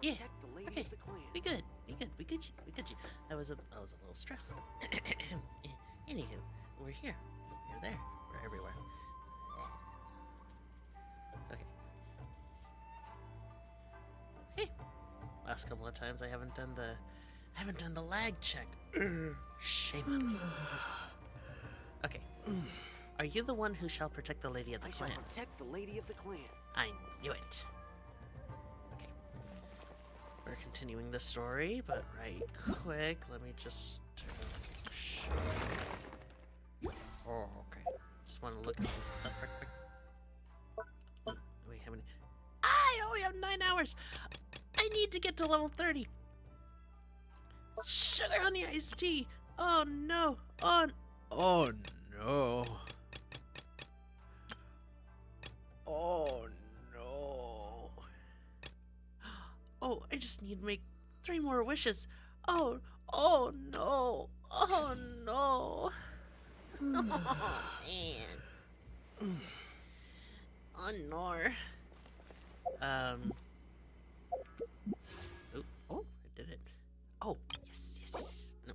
Yeah. protect the lady Okay. of the clan. We good. We good. We good. We good. I was a little stressed. Anywho, we're here. We're there. We're everywhere. Okay. Okay. Last couple of times I haven't done the lag check. Shame on me. Okay. Are you the one who shall protect the lady of the I clan? shall protect the lady of the clan. I knew it. Okay. We're continuing the story, but right quick, let me just Oh, okay. Just want to look at some stuff right quick. Wait, how many? I only have 9 hours! I need to get to level 30! Sugar honey iced tea! Oh no! Oh no! Oh no! Oh, I just need to make 3 more wishes. Oh no! Oh no! Oh man! Oh no! Oh, I did it. Oh, yes. No.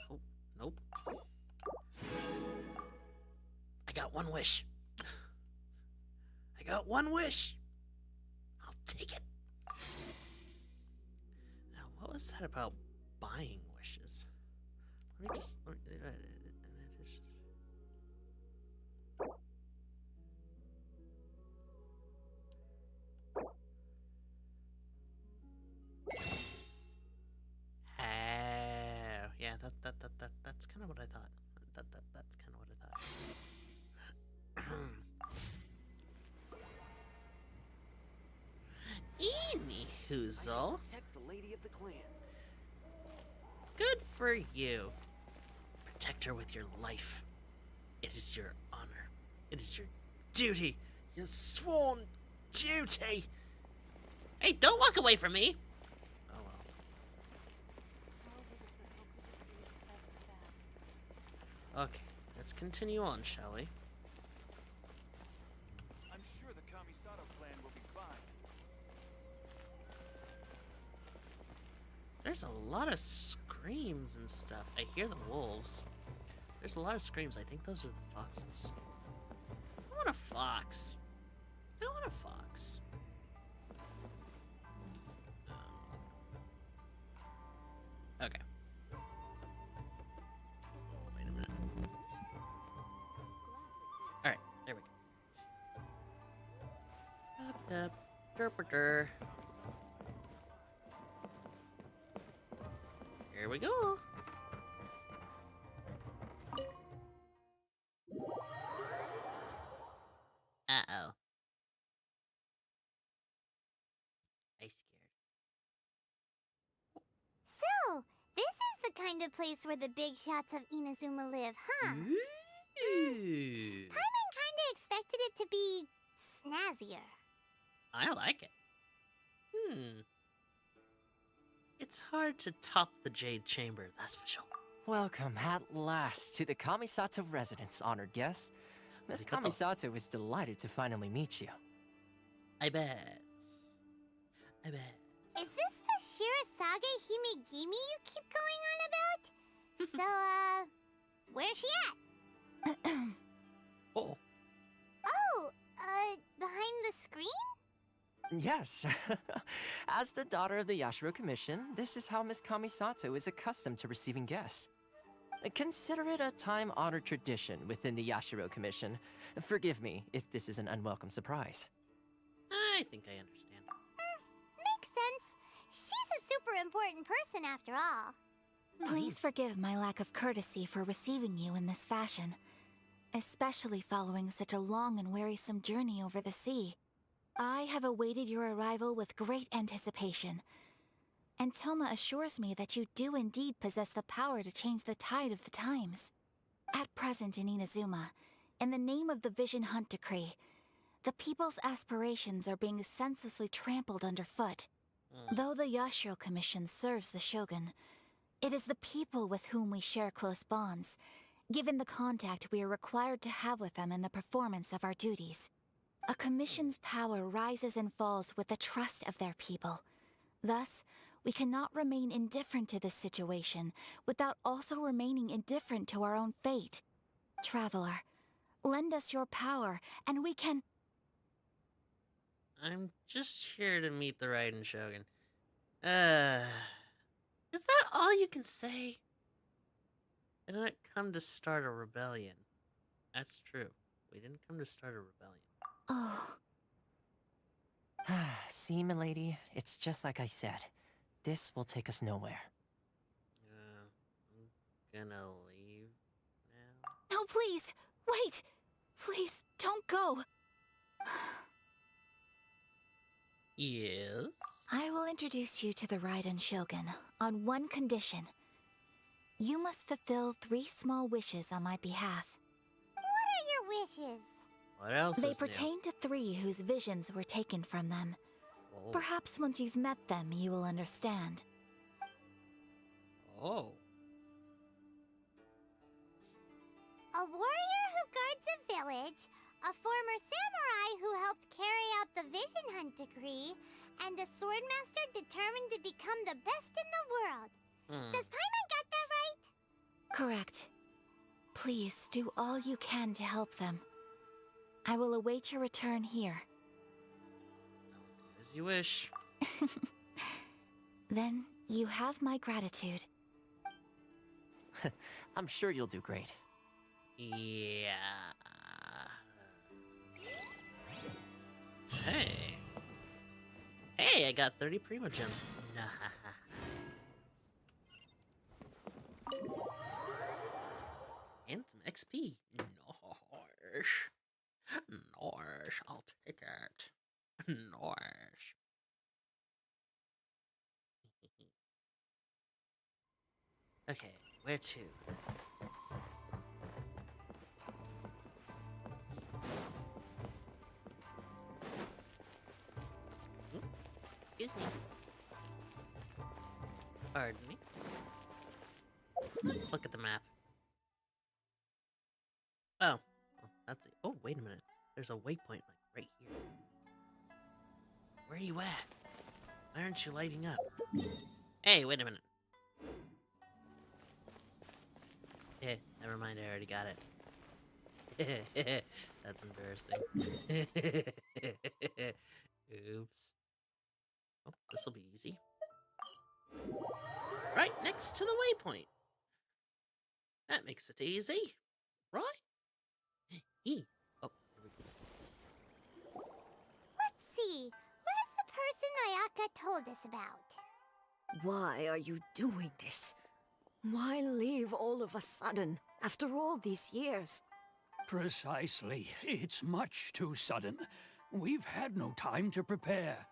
Oh, nope. I got 1 wish. I got 1 wish. I'll take it. Now, what was that about buying wishes? Let me just... yeah, that's kind of what I thought. That's kind of what I thought. Anyhoozle, Protect the lady of the clan. good for you. Protect her with your life. It is your honor. It is your duty. Your sworn duty. Hey, don't walk away from me. Oh well. Okay, let's continue on, shall we? I'm sure the Kamisato clan will be fine. There's a lot of screams and stuff. I hear the wolves. There's a lot of screams. I think those are the foxes. I want a fox. I want a fox. Okay. Wait a minute. Alright, there we go. Up, derpeter. Here we go. Uh-oh. I scared. So, this is the kind of place where the big shots of Inazuma live, huh? Ooh. Paimon kinda expected it to be snazzier. I like it. It's hard to top the Jade Chamber, that's for sure. Welcome at last to the Kamisato residence, honored guests. Miss Arigato. Kamisato is delighted to finally meet you. I bet. I bet. Is this the Shirazage Himegimi you keep going on about? So, where's she at? Oh. Oh, behind the screen? Yes. As the daughter of the Yashiro Commission, this is how Miss Kamisato is accustomed to receiving guests. Consider it a time-honored tradition within the Yashiro Commission. Forgive me if this is an unwelcome surprise. I think I understand. Makes sense. She's a super important person after all. Please forgive my lack of courtesy for receiving you in this fashion, especially following such a long and wearisome journey over the sea. I have awaited your arrival with great anticipation, and Toma assures me that you do indeed possess the power to change the tide of the times. At present in Inazuma, in the name of the Vision Hunt Decree, the people's aspirations are being senselessly trampled underfoot. Though the Yashiro Commission serves the Shogun, it is the people with whom we share close bonds, given the contact we are required to have with them in the performance of our duties. A commission's power rises and falls with the trust of their people. Thus, we cannot remain indifferent to this situation without also remaining indifferent to our own fate. Traveler, lend us your power, and we can... I'm just here to meet the Raiden Shogun. Is that all you can say? I didn't come to start a rebellion. That's true. We didn't come to start a rebellion. Oh, See, milady, it's just like I said. This will take us nowhere. I'm gonna leave now. no, please! Wait! Please, don't go! Yes? I will introduce you to the Raiden Shogun on one condition. You must fulfill 3 small wishes on my behalf. What are your wishes? What else They is new? pertain to 3 whose visions were taken from them. Oh. Perhaps once you've met them, you will understand. Oh. A warrior who guards a village, a former samurai who helped carry out the Vision Hunt decree, and a swordmaster determined to become the best in the world. Does Paimon got that right? Correct. Please do all you can to help them. I will await your return here. As you wish. Then you have my gratitude. I'm sure you'll do great. Yeah. Hey. Hey, I got 30 Primo Gems. And some XP. Nosh. Nosh, I'll take it. Nosh. Okay, where to? Excuse me. Pardon me. Let's look at the map. Oh, that's it. Oh, wait a minute. There's a waypoint like right here. Where are you at? Why aren't you lighting up? Hey, wait a minute. Eh, never mind. I already got it. That's embarrassing. Oops. Oh, this'll be easy. Right next to the waypoint. That makes it easy, right? Oh, here we go. Let's see. Where's the person Ayaka told us about? Why are you doing this? Why leave all of a sudden, after all these years? Precisely. It's much too sudden. We've had no time to prepare.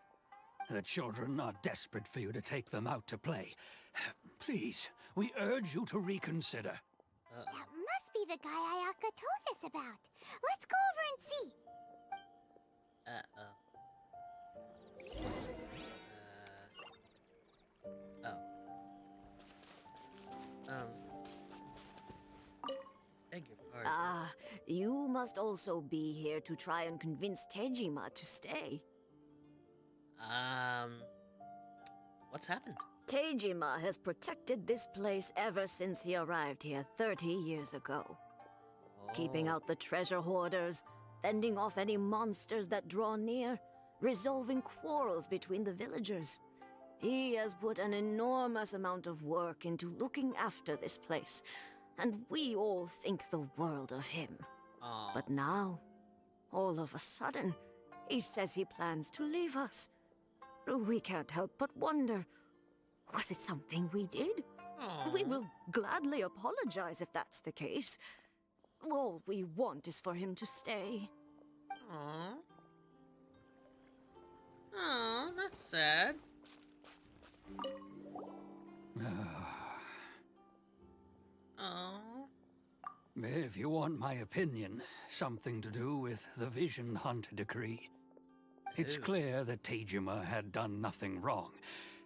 The children are desperate for you to take them out to play. Please, we urge you to reconsider. That must be the guy Ayaka told us about. Let's go over and see. Beg your pardon. Ah, you must also be here to try and convince Tejima to stay. What's happened? Tejima has protected this place ever since he arrived here 30 years ago. Keeping out the treasure hoarders, fending off any monsters that draw near, resolving quarrels between the villagers. He has put an enormous amount of work into looking after this place, and we all think the world of him. Oh. But now, all of a sudden, he says he plans to leave us. We can't help but wonder, was it something we did? We will gladly apologize if that's the case. All we want is for him to stay. Aww. Aw, that's sad. Aww. If you want my opinion, something to do with the Vision Hunt decree. It's Ooh. clear that Tejima had done nothing wrong,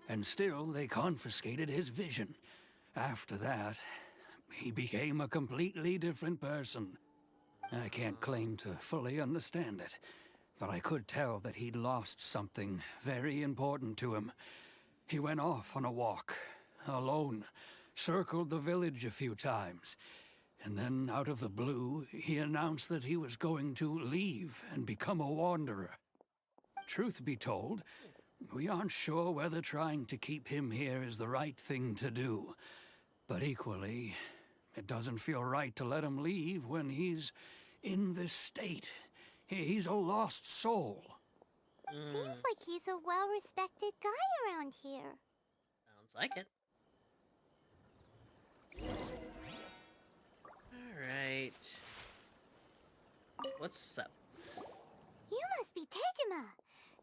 and still they confiscated his vision. After that, he became a completely different person. I can't claim to fully understand it, but I could tell that he'd lost something very important to him. He went off on a walk, alone, circled the village a few times, and then, out of the blue, he announced that he was going to leave and become a wanderer. Truth be told, we aren't sure whether trying to keep him here is the right thing to do. But equally, it doesn't feel right to let him leave when he's in this state. He's a lost soul. Seems like he's a well-respected guy around here. Sounds like it. Alright. What's up? You must be Tejima.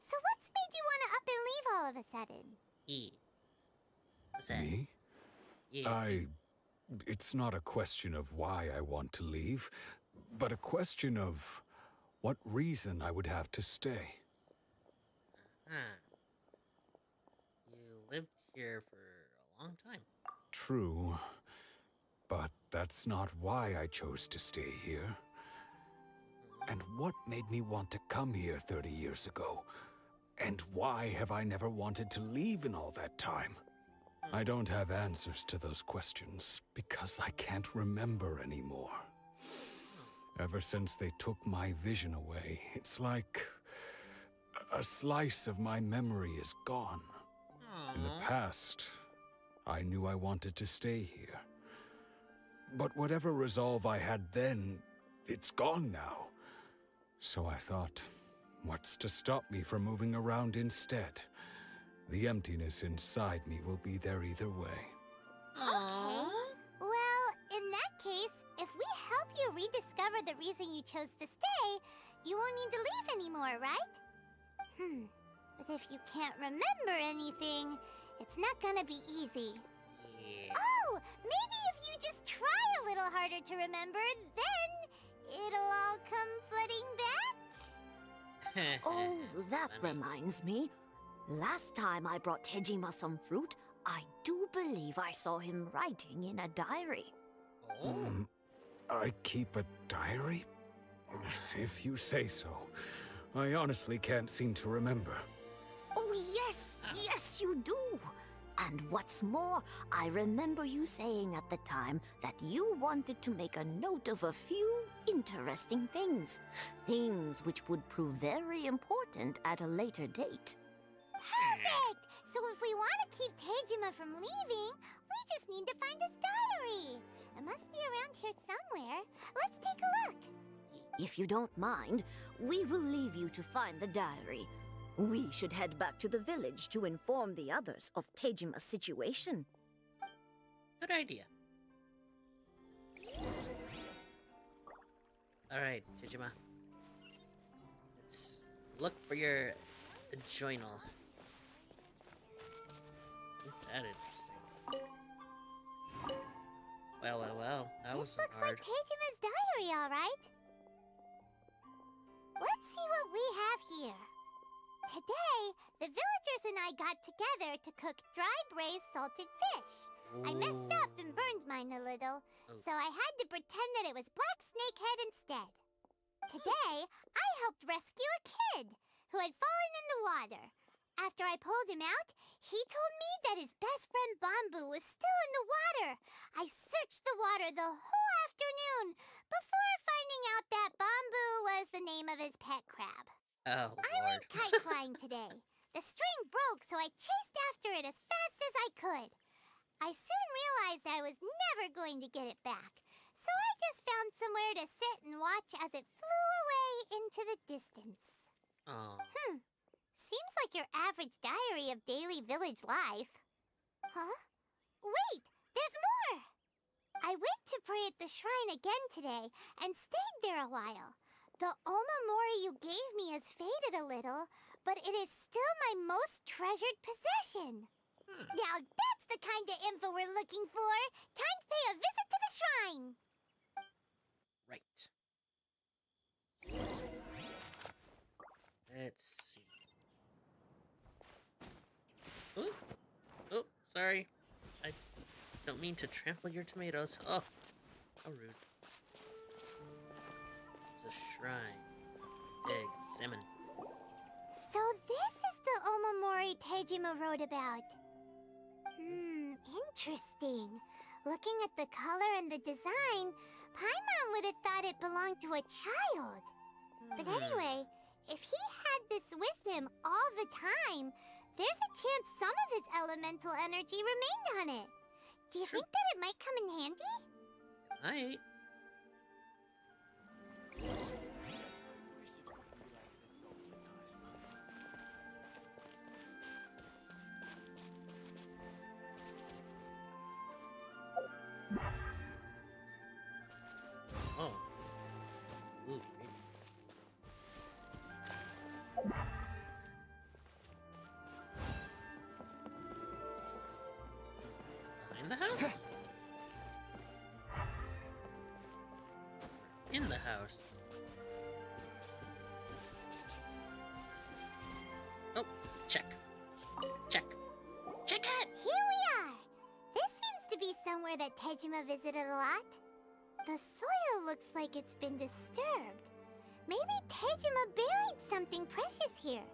So what's made you want to up and leave all of a sudden? What's that? Me? Yeah. It's not a question of why I want to leave, but a question of what reason I would have to stay. Huh. You lived here for a long time. True, but that's not why I chose to stay here. And what made me want to come here 30 years ago? And why have I never wanted to leave in all that time? I don't have answers to those questions because I can't remember anymore. Ever since they took my vision away, it's like a slice of my memory is gone. In the past, I knew I wanted to stay here. But whatever resolve I had then, it's gone now. So I thought, what's to stop me from moving around instead? The emptiness inside me will be there either way. Okay. Well, in that case, if we help you rediscover the reason you chose to stay, you won't need to leave anymore, right? But if you can't remember anything, it's not gonna be easy. Yeah. Oh, maybe if you just try a little harder to remember, then it'll all come flooding back? Oh, that Funny. reminds me. Last time I brought Tejima some fruit, I do believe I saw him writing in a diary. Oh. I keep a diary? If you say so. I honestly can't seem to remember. Oh, yes, yes, you do. And what's more, I remember you saying at the time that you wanted to make a note of a few interesting things. Things which would prove very important at a later date. Perfect! So if we want to keep Tejima from leaving, we just need to find his diary. It must be around here somewhere. Let's take a look. If you don't mind, we will leave you to find the diary. We should head back to the village to inform the others of Tejima's situation. Good idea. Alright, Tejima. Let's look for your journal. That interesting. Well. That This wasn't looks hard. like Tejima's diary, all right. Let's see what we have here. Today, the villagers and I got together to cook dry braised salted fish. I messed up and burned mine a little, so I had to pretend that it was black snakehead instead. Today, I helped rescue a kid who had fallen in the water. After I pulled him out, he told me that his best friend Bamboo was still in the water. I searched the water the whole afternoon before finding out that Bamboo was the name of his pet crab. Oh, I Lord. went kite flying today. The string broke, so I chased after it as fast as I could. I soon realized I was never going to get it back, so I just found somewhere to sit and watch as it flew away into the distance. Oh. Seems like your average diary of daily village life. Huh? Wait, there's more! I went to pray at the shrine again today and stayed there a while. The Omamori you gave me has faded a little, but it is still my most treasured possession. Now that's the kind of info we're looking for. Time to pay a visit to the shrine. Right. Let's see. Oh, sorry. I don't mean to trample your tomatoes. Oh, how rude. It's a shrine. Examine. So this is the Omamori Tejima wrote about. Interesting. Looking at the color and the design, Paimon would have thought it belonged to a child. But anyway, if he had this with him all the time, there's a chance some of his elemental energy remained on it. Do you think that it might come in handy? Might. Oh. Ooh, pretty. Behind the house? In the house? Oh, check. Check. Check it! Here we are! This seems to be somewhere that Tejima visited a lot. The soil looks like it's been disturbed. Maybe Tejima buried something precious here.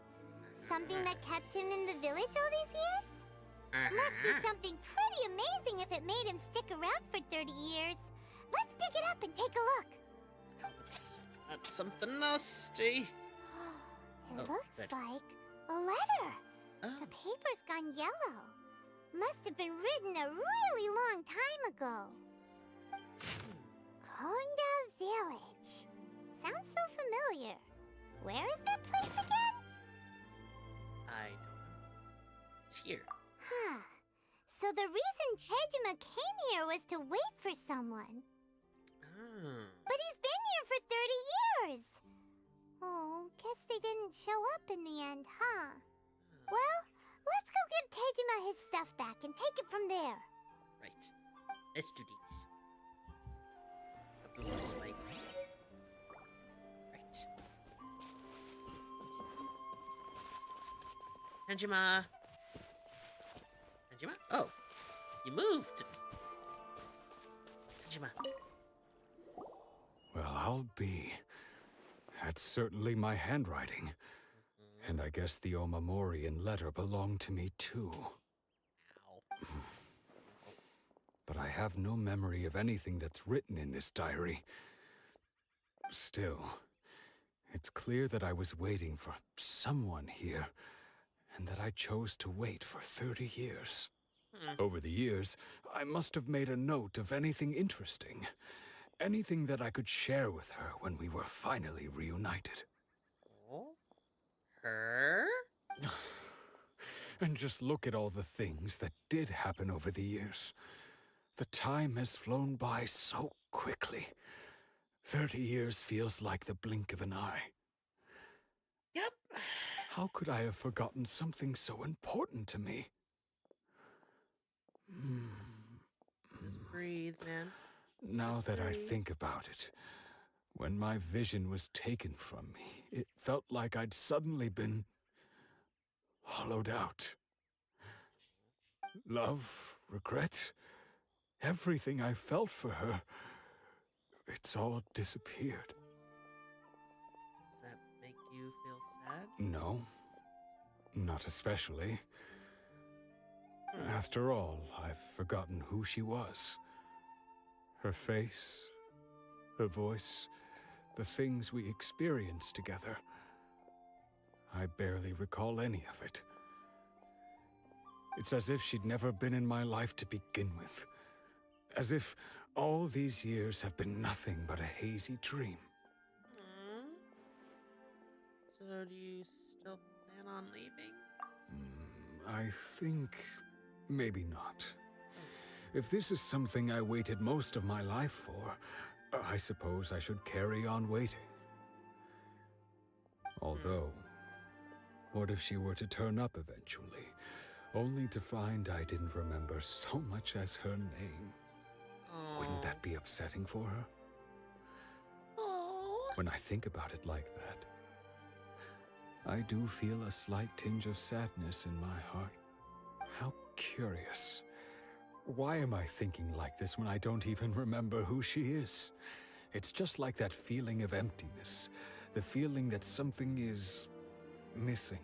Something that kept him in the village all these years? Must be something pretty amazing if it made him stick around for 30 years. Let's dig it up and take a look. It's not something nasty. It Oh, looks good. like a letter. Oh. The paper's gone yellow. Must have been written a really long time ago. Konda Village. Sounds so familiar. Where is that place again? I don't know. It's here. Huh. So the reason Tejima came here was to wait for someone. Oh. But he's been here for 30 years. Oh, guess they didn't show up in the end, huh? Well, let's go give Tejima his stuff back and take it from there. Right. Let's do these. Up the mic. Right. Tejima. Tejima? Oh, you moved. Tejima. Well, I'll be. That's certainly my handwriting. And I guess the Omamorian letter belonged to me too. Ow. But I have no memory of anything that's written in this diary. Still, it's clear that I was waiting for someone here, and that I chose to wait for 30 years. Over the years, I must have made a note of anything interesting. Anything that I could share with her when we were finally reunited. Oh? Her? And just look at all the things that did happen over the years. The time has flown by so quickly. 30 years feels like the blink of an eye. Yep. How could I have forgotten something so important to me? Just breathe, man. Now Just that I breathe. think about it, when my vision was taken from me, it felt like I'd suddenly been hollowed out. Love, regret, everything I felt for her, it's all disappeared. Does that make you feel sad? No, not especially. After all, I've forgotten who she was. Her face, her voice, the things we experienced together. I barely recall any of it. It's as if she'd never been in my life to begin with. As if all these years have been nothing but a hazy dream. So do you still plan on leaving? I think maybe not. If this is something I waited most of my life for, I suppose I should carry on waiting. Although, what if she were to turn up eventually, only to find I didn't remember so much as her name? Wouldn't that be upsetting for her? Oh. When I think about it like that, I do feel a slight tinge of sadness in my heart. How curious. Why am I thinking like this when I don't even remember who she is? It's just like that feeling of emptiness, the feeling that something is missing.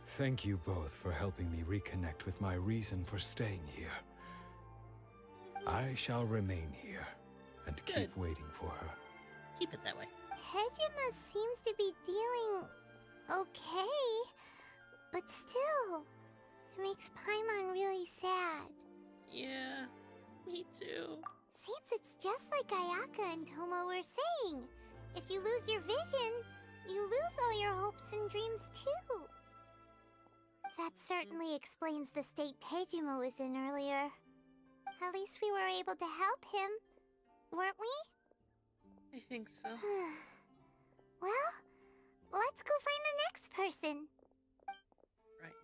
Thank you both for helping me reconnect with my reason for staying here. I shall remain here and keep waiting for her. Keep it that way. Tejima seems to be dealing okay, but still, it makes Paimon really sad. Yeah, me too. Seems it's just like Ayaka and Tomo were saying. If you lose your vision, you lose all your hopes and dreams too. That certainly explains the state Tejima was in earlier. At least we were able to help him, weren't we? I think so. Well, let's go find the next person. Right.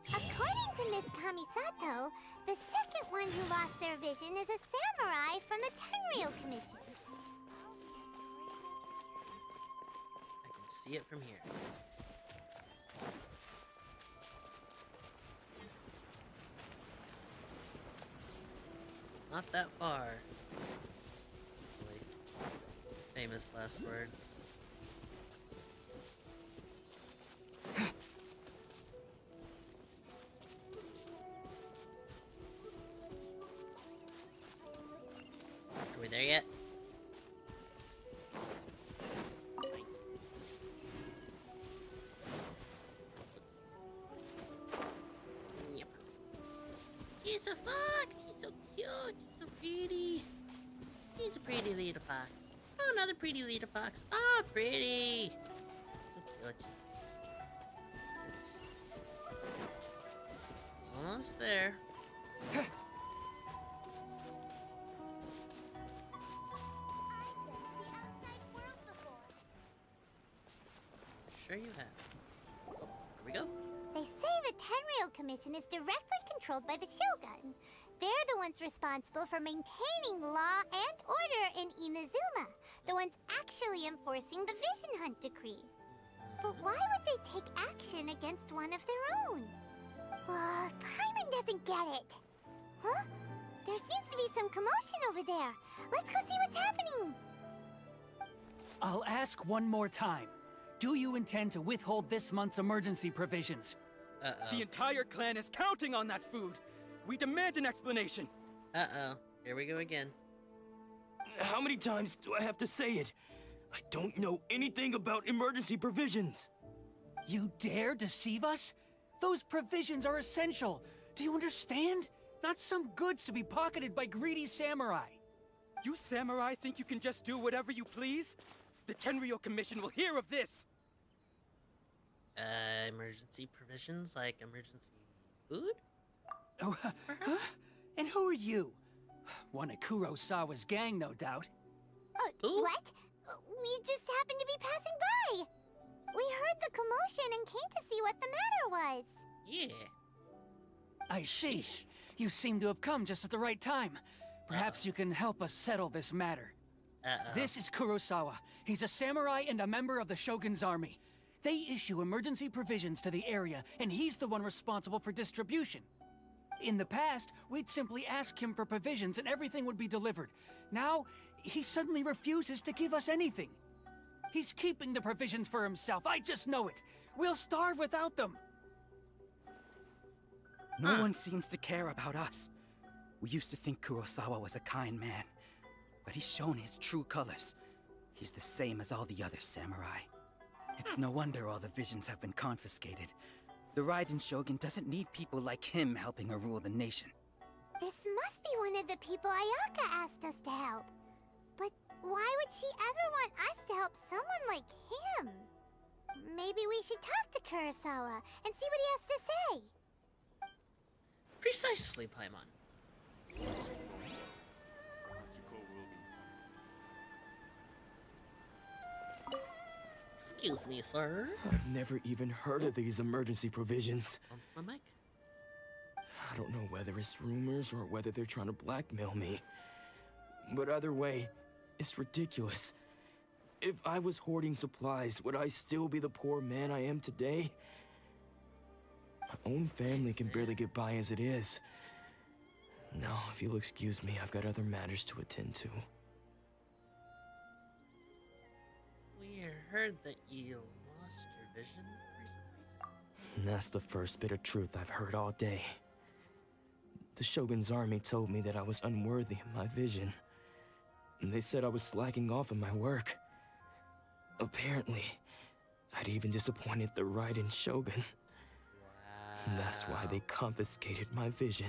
According to Miss Kamisato, the second one who lost their vision is a samurai from the Tenryou Commission. I can see it from here. Not that far. Really famous last words. Are we there yet? Yep. He's a fox! He's so cute! He's so pretty! He's a pretty little fox. Oh, another pretty little fox. Oh, pretty! So cute. It's almost there. Sure you have. Here we go. They say the Tenryou Commission is directly controlled by the Shogun. They're the ones responsible for maintaining law and order in Inazuma, the ones actually enforcing the Vision Hunt decree. But why would they take action against one of their own? Paimon doesn't get it. Huh? There seems to be some commotion over there. Let's go see what's happening. I'll ask one more time. Do you intend to withhold this month's emergency provisions? Uh-oh. The entire clan is counting on that food. We demand an explanation. Uh-oh. Here we go again. How many times do I have to say it? I don't know anything about emergency provisions. You dare deceive us? Those provisions are essential. Do you understand? Not some goods to be pocketed by greedy samurai. You samurai think you can just do whatever you please? The Tenryou Commission will hear of this. Emergency provisions like emergency food? Oh, huh? And who are you? One of Kurosawa's gang, no doubt. Who? What? We just happened to be passing by. We heard the commotion and came to see what the matter was. Yeah. I see. You seem to have come just at the right time. Perhaps you can help us settle this matter. Uh-oh. This is Kurosawa. He's a samurai and a member of the Shogun's army. They issue emergency provisions to the area, and he's the one responsible for distribution. In the past, we'd simply ask him for provisions and everything would be delivered. Now, he suddenly refuses to give us anything. He's keeping the provisions for himself, I just know it. We'll starve without them. No one seems to care about us. We used to think Kurosawa was a kind man, but he's shown his true colors. He's the same as all the other samurai. It's no wonder all the visions have been confiscated. The Raiden Shogun doesn't need people like him helping her rule the nation. This must be one of the people Ayaka asked us to help. But why would she ever want us to help someone like him? Maybe we should talk to Kurosawa and see what he has to say. Precisely, Paimon. Excuse me, sir. I've never even heard of these emergency provisions. On my mic? I don't know whether it's rumors or whether they're trying to blackmail me. But either way, it's ridiculous. If I was hoarding supplies, would I still be the poor man I am today? My own family can barely get by as it is. No, if you'll excuse me, I've got other matters to attend to. heard that you lost your vision recently. That's the first bit of truth I've heard all day. The Shogun's army told me that I was unworthy of my vision. And they said I was slacking off in my work. Apparently, I'd even disappointed the Raiden Shogun. And that's why they confiscated my vision.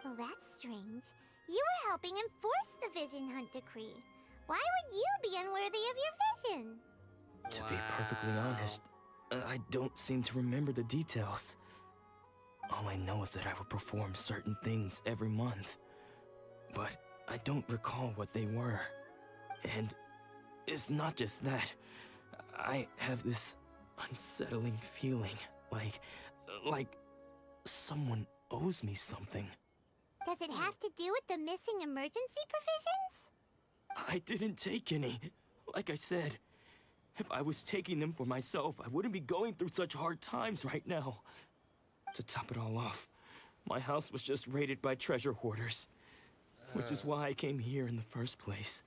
Well, that's strange. You were helping enforce the Vision Hunt Decree. Why would you be unworthy of your vision? To be perfectly honest, I don't seem to remember the details. All I know is that I would perform certain things every month. But I don't recall what they were. And it's not just that. I have this unsettling feeling, like someone owes me something. Does it have to do with the missing emergency provisions? I didn't take any. Like I said, if I was taking them for myself, I wouldn't be going through such hard times right now. To top it all off, my house was just raided by treasure hoarders. Which is why I came here in the first place.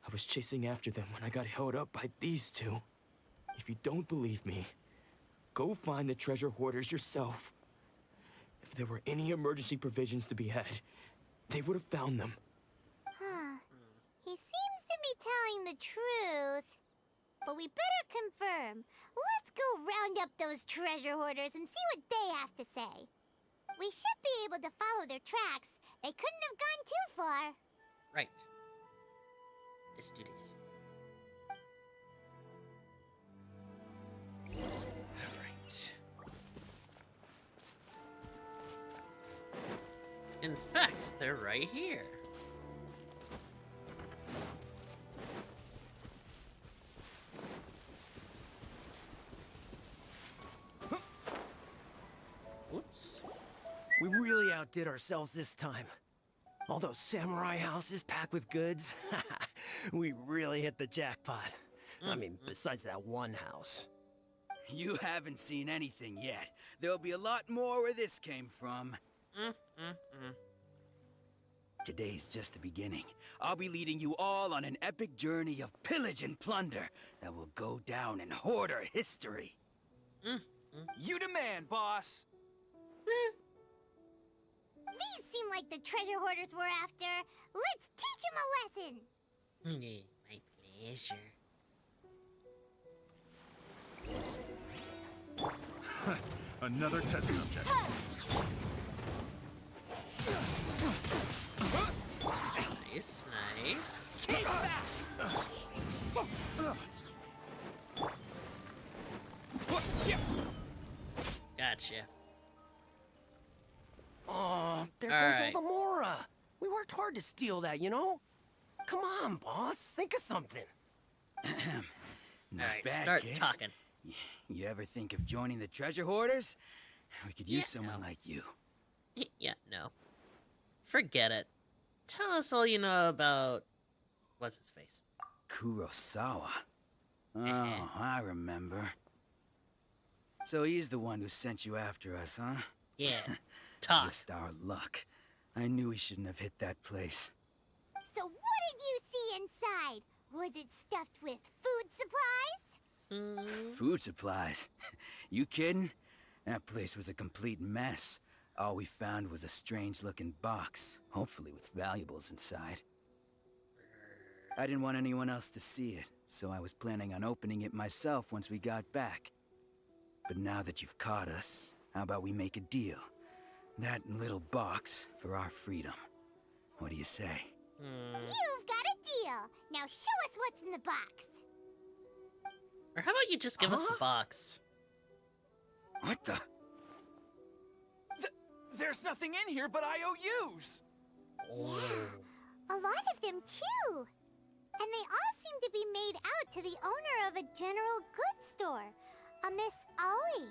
I was chasing after them when I got held up by these two. If you don't believe me, go find the treasure hoarders yourself. If there were any emergency provisions to be had, they would have found them. Huh. He seems to be telling the truth. But we better confirm. Let's go round up those treasure hoarders and see what they have to say. We should be able to follow their tracks. They couldn't have gone too far. Right. Let's do this. Alright. In fact, they're right here. Oops. We really outdid ourselves this time. All those samurai houses packed with goods. We really hit the jackpot. I mean, besides that one house. You haven't seen anything yet. There'll be a lot more where this came from. Today's just the beginning. I'll be leading you all on an epic journey of pillage and plunder that will go down in hoarder history. You demand, boss. These seem like the treasure hoarders we're after. Let's teach them a lesson. My pleasure. Another test subject. Nice, nice. Gotcha. Oh, there All goes right. Eldamora. We worked hard to steal that, you know? Come on, boss. Think of something. Not Alright, bad, start kid. talking. You ever think of joining the treasure hoarders? We could use Yeah, someone no. like you. Yeah, no. Forget it. Tell us all you know about... What's his face? Kurosawa. Oh, I remember. So he's the one who sent you after us, huh? Yeah. Talk. Just our luck. I knew we shouldn't have hit that place. So what did you see inside? Was it stuffed with food supplies? Food supplies? You kidding? That place was a complete mess. All we found was a strange-looking box, hopefully with valuables inside. I didn't want anyone else to see it, so I was planning on opening it myself once we got back. But now that you've caught us, how about we make a deal? That little box for our freedom. What do you say? You've got a deal. Now show us what's in the box. Or how about you just give us the box? What the? There's nothing in here but IOUs. A lot of them too. And they all seem to be made out to the owner of a general goods store, a Miss Aoi.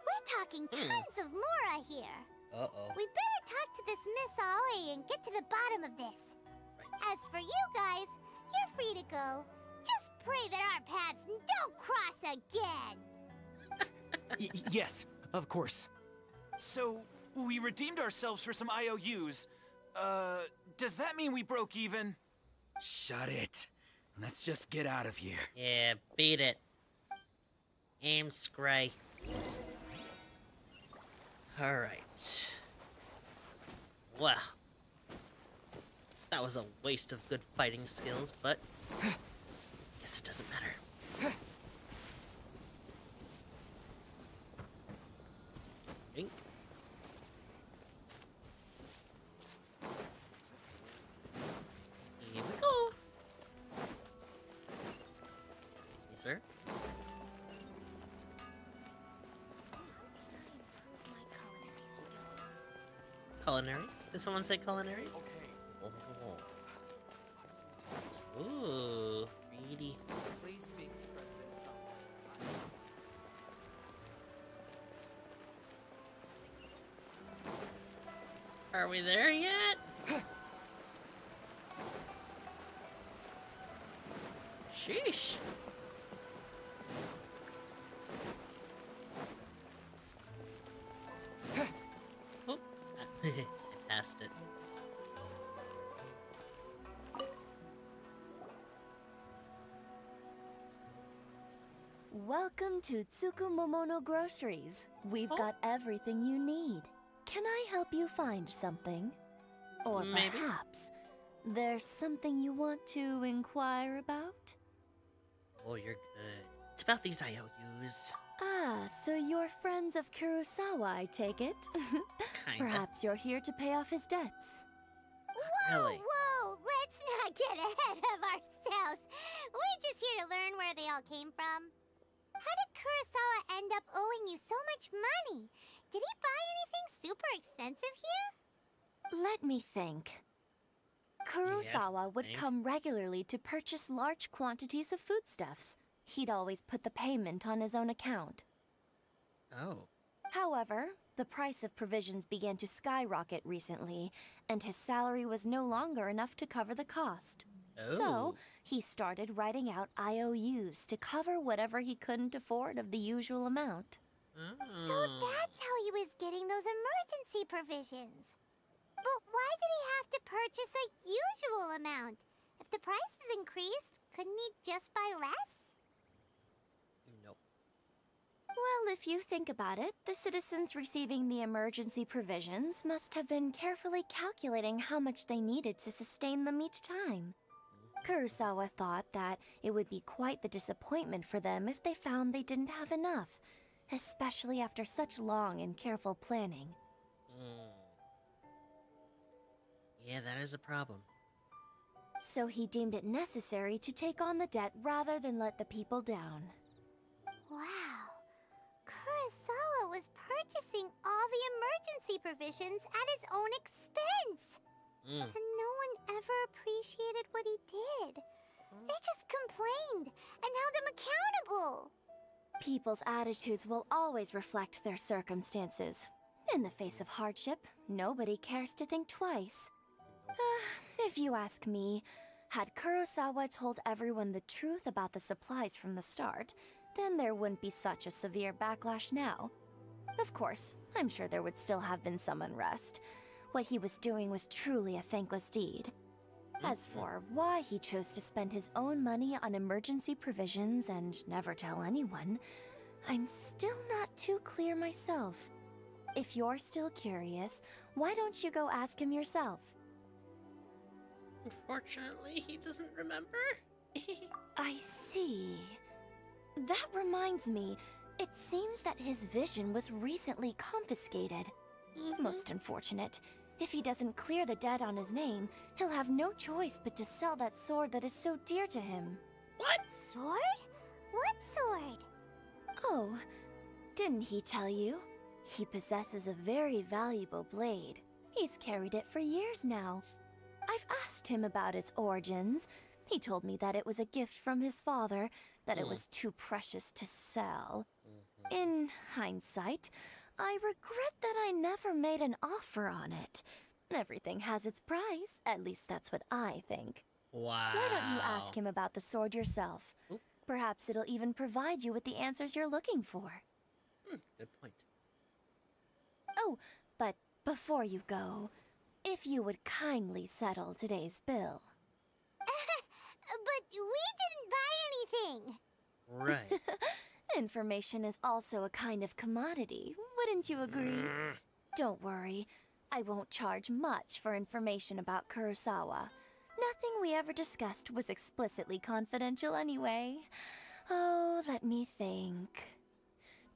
We're talking tons of Mora here. Uh-oh. We better talk to this Miss Aoi and get to the bottom of this. As for you guys, you're free to go. Just pray that our paths don't cross again. Yes, of course. So, we redeemed ourselves for some IOUs. Does that mean we broke even? Shut it. Let's just get out of here. Yeah, beat it. Aim scray. Alright. Well. That was a waste of good fighting skills, but guess it doesn't matter. Ink. Here we go. Excuse me, sir. Culinary? Did someone say culinary? Okay. Oh. Ooh, greedy. Please speak to President Song. Are we there yet? Sheesh. Oh, I passed it. Welcome to Tsukumomono Groceries. We've got everything you need. Can I help you find something? Or Maybe. perhaps there's something you want to inquire about? Oh, you're good. It's about these IOUs. Ah, so you're friends of Kurosawa, I take it? Kinda. Perhaps you're here to pay off his debts. Really? Whoa! Let's not get ahead of ourselves. We're just here to learn where they all came from. How did Kurosawa end up owing you so much money? Did he buy anything super expensive here? Let me think. Kurosawa would think. come regularly to purchase large quantities of foodstuffs. He'd always put the payment on his own account. Oh. However, the price of provisions began to skyrocket recently, and his salary was no longer enough to cover the cost. Oh. So, he started writing out IOUs to cover whatever he couldn't afford of the usual amount. So that's how he was getting those emergency provisions. But why did he have to purchase a usual amount? If the prices increased, couldn't he just buy less? Nope. Well, if you think about it, the citizens receiving the emergency provisions must have been carefully calculating how much they needed to sustain them each time. Kurosawa thought that it would be quite the disappointment for them if they found they didn't have enough, especially after such long and careful planning. Yeah, that is a problem. So he deemed it necessary to take on the debt rather than let the people down. Wow. Kurosawa was purchasing all the emergency provisions at his own expense. And no one ever appreciated what he did. They just complained and held him accountable. People's attitudes will always reflect their circumstances. In the face of hardship, nobody cares to think twice. If you ask me, had Kurosawa told everyone the truth about the supplies from the start, then there wouldn't be such a severe backlash now. Of course, I'm sure there would still have been some unrest. What he was doing was truly a thankless deed. As for why he chose to spend his own money on emergency provisions and never tell anyone, I'm still not too clear myself. If you're still curious, why don't you go ask him yourself? Unfortunately, he doesn't remember. I see. That reminds me, it seems that his vision was recently confiscated. Most unfortunate. If he doesn't clear the debt on his name, he'll have no choice but to sell that sword that is so dear to him. What? Sword? What sword? Oh, didn't he tell you? He possesses a very valuable blade. He's carried it for years now. I've asked him about its origins. He told me that it was a gift from his father, that it was too precious to sell. In hindsight, I regret that I never made an offer on it. Everything has its price, at least that's what I think. Wow. Why don't you ask him about the sword yourself? Perhaps it'll even provide you with the answers you're looking for. Good point. Oh, but before you go, if you would kindly settle today's bill. But we didn't buy anything. Right. Information is also a kind of commodity, wouldn't you agree? Don't worry, I won't charge much for information about Kurosawa. Nothing we ever discussed was explicitly confidential anyway. Oh, let me think.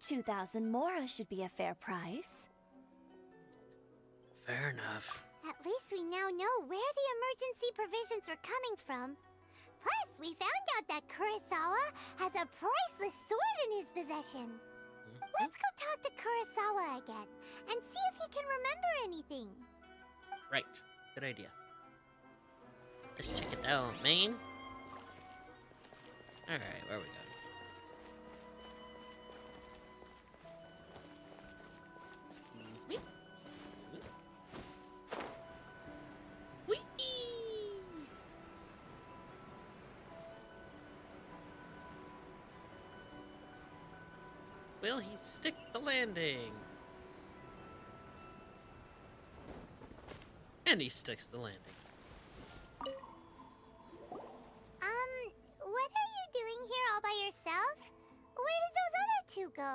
2,000 mora should be a fair price. Fair enough. At least we now know where the emergency provisions are coming from. Plus, we found out that Kurosawa has a priceless sword in his possession. Let's go talk to Kurosawa again and see if he can remember anything. Right. Good idea. Let's check it out, man. Alright, where are we going? Excuse me. Whee! Will he stick the landing? And he sticks the landing. What are you doing here all by yourself? Where did those other two go?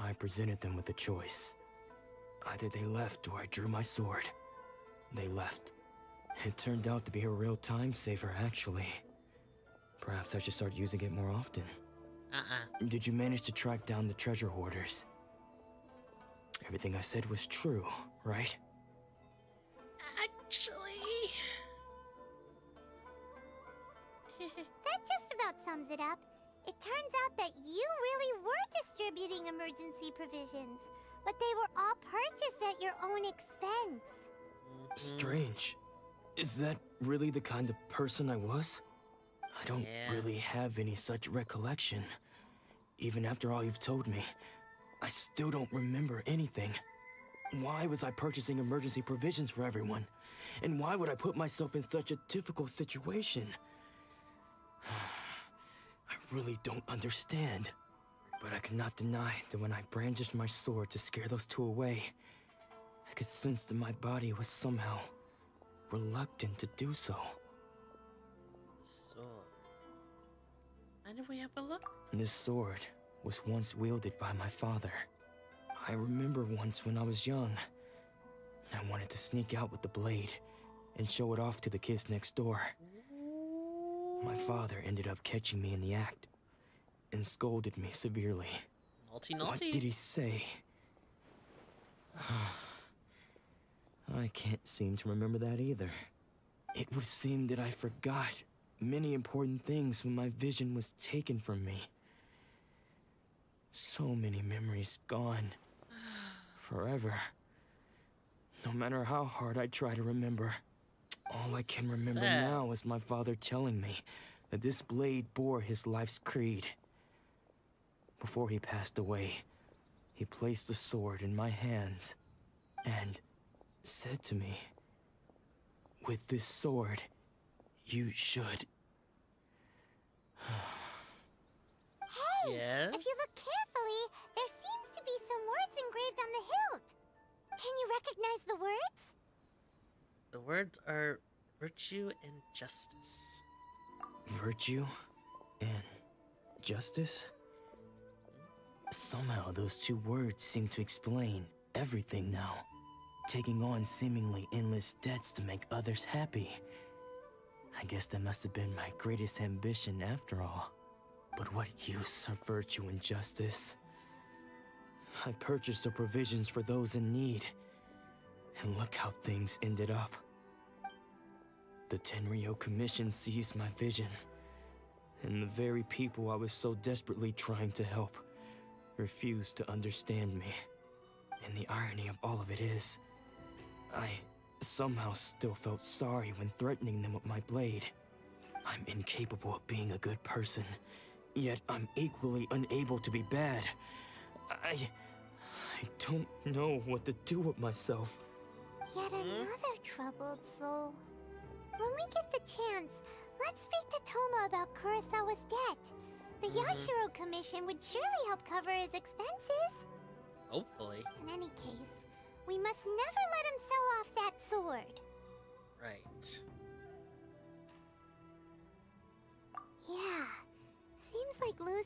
I presented them with a choice. Either they left or I drew my sword. They left. It turned out to be a real time saver, actually. Perhaps I should start using it more often. Did you manage to track down the treasure hoarders? Everything I said was true, right? Actually... That just about sums it up. It turns out that you really were distributing emergency provisions, but they were all purchased at your own expense. Strange. Is that really the kind of person I was? I don't really have any such recollection. Even after all you've told me, I still don't remember anything. Why was I purchasing emergency provisions for everyone? And why would I put myself in such a difficult situation? I really don't understand. But I cannot deny that when I brandished my sword to scare those two away, I could sense that my body was somehow reluctant to do so. So... mind if we have a look? This sword was once wielded by my father. I remember once when I was young, I wanted to sneak out with the blade and show it off to the kids next door. My father ended up catching me in the act and scolded me severely. Naughty. What did he say? I can't seem to remember that either. It would seem that I forgot many important things when my vision was taken from me. So many memories gone. Forever. No matter how hard I try to remember, all I can remember now is my father telling me that this blade bore his life's creed. Before he passed away, he placed the sword in my hands and said to me, "With this sword, you should..." Hey! Yes? If you look carefully, there seems to be some words engraved on the hilt. Can you recognize the words? The words are virtue and justice. Virtue and justice? Somehow those two words seem to explain everything now. Taking on seemingly endless debts to make others happy. I guess that must have been my greatest ambition after all. But what use are virtue and justice? I purchased the provisions for those in need. And look how things ended up. The Tenryo Commission seized my vision. And the very people I was so desperately trying to help refused to understand me. And the irony of all of it is, I somehow still felt sorry when threatening them with my blade. I'm incapable of being a good person, yet I'm equally unable to be bad. I don't know what to do with myself. Yet another troubled soul. When we get the chance, let's speak to Toma about Kurosawa's debt. The Yashiro Commission would surely help cover his expenses. Hopefully. In any case, we must never let him sell off that sword. Right.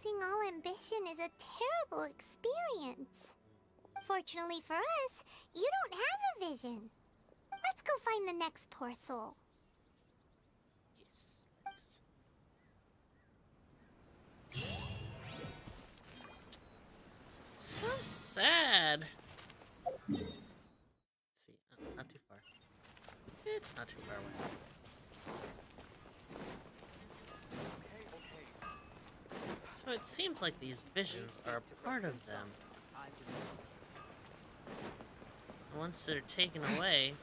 losing all ambition is a terrible experience. Fortunately for us, you don't have a vision. Let's go find the next poor soul. Yes. So sad. Let's see, not too far. It's not too far away. So it seems like these visions are a part of them. Once they're taken away,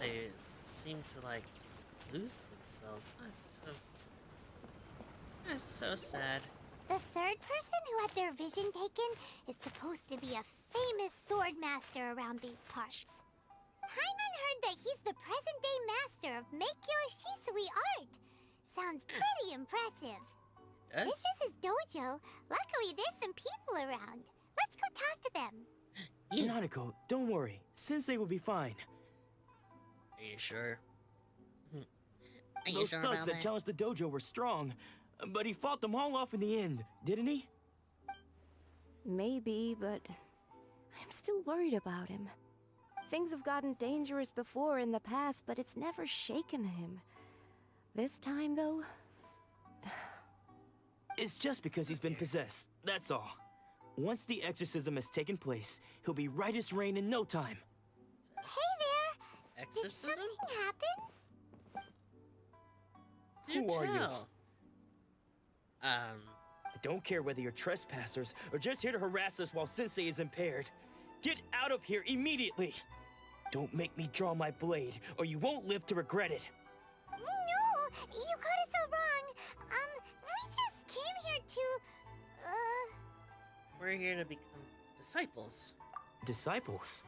they seem to like lose themselves. That's so sad. The third person who had their vision taken is supposed to be a famous sword master around these parts. Paimon heard that he's the present-day master of Meikyo Shisui art. Sounds pretty impressive. Yes? This is his dojo. Luckily, there's some people around. Let's go talk to them. Nanako, don't worry. Sensei will be fine. Are you sure? Are you Those sure thugs about that that? challenged the dojo were strong, but he fought them all off in the end, didn't he? Maybe, but I'm still worried about him. Things have gotten dangerous before in the past, but it's never shaken him. This time, though... It's just because he's been possessed, that's all. Once the exorcism has taken place, he'll be right as rain in no time. Hey there! Did Exorcism? something happen? Who are you? Um, I don't care whether you're trespassers or just here to harass us while Sensei is impaired. Get out of here immediately! Don't make me draw my blade, or you won't live to regret it. No! You got it so wrong! We just came here to... we're here to become disciples. Disciples?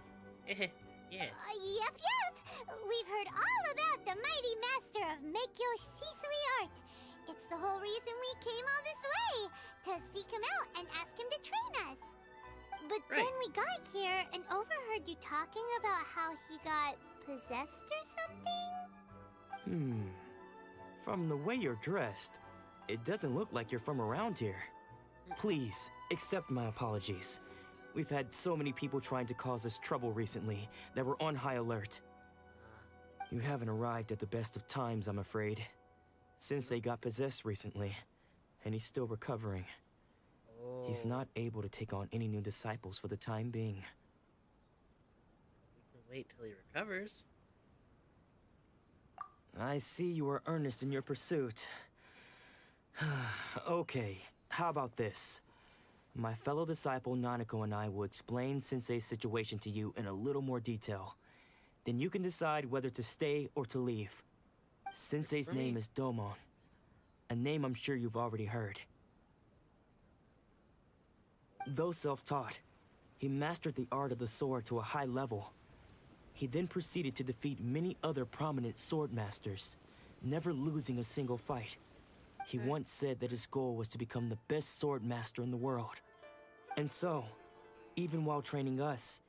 Yeah. Yep. We've heard all about the mighty master of Meikyo Shisui art. It's the whole reason we came all this way, to seek him out and ask him to train us. But then we got here and overheard you talking about how he got possessed or something? From the way you're dressed, it doesn't look like you're from around here. Please, accept my apologies. We've had so many people trying to cause us trouble recently that we're on high alert. You haven't arrived at the best of times, I'm afraid. Sensei got possessed recently, and he's still recovering. He's not able to take on any new disciples for the time being. We can wait till he recovers. I see you are earnest in your pursuit. Okay, how about this? My fellow disciple Nanako and I will explain Sensei's situation to you in a little more detail. Then you can decide whether to stay or to leave. Sensei's name is Domon, a name I'm sure you've already heard. Though self-taught, he mastered the art of the sword to a high level. He then proceeded to defeat many other prominent sword masters, never losing a single fight. He once said that his goal was to become the best sword master in the world. And so, even while training us,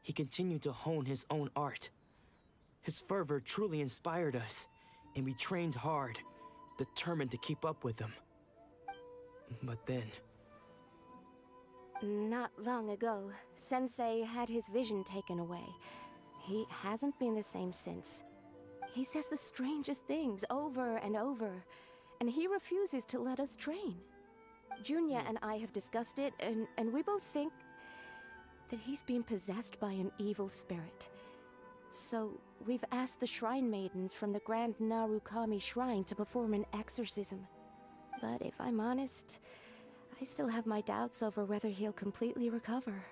he continued to hone his own art. His fervor truly inspired us, and we trained hard, determined to keep up with him. But then... Not long ago, Sensei had his vision taken away. He hasn't been the same since. He says the strangest things over and over, and he refuses to let us train. Junya and I have discussed it, and we both think that he's being possessed by an evil spirit. So, we've asked the Shrine Maidens from the Grand Narukami Shrine to perform an exorcism. But if I'm honest, I still have my doubts over whether he'll completely recover.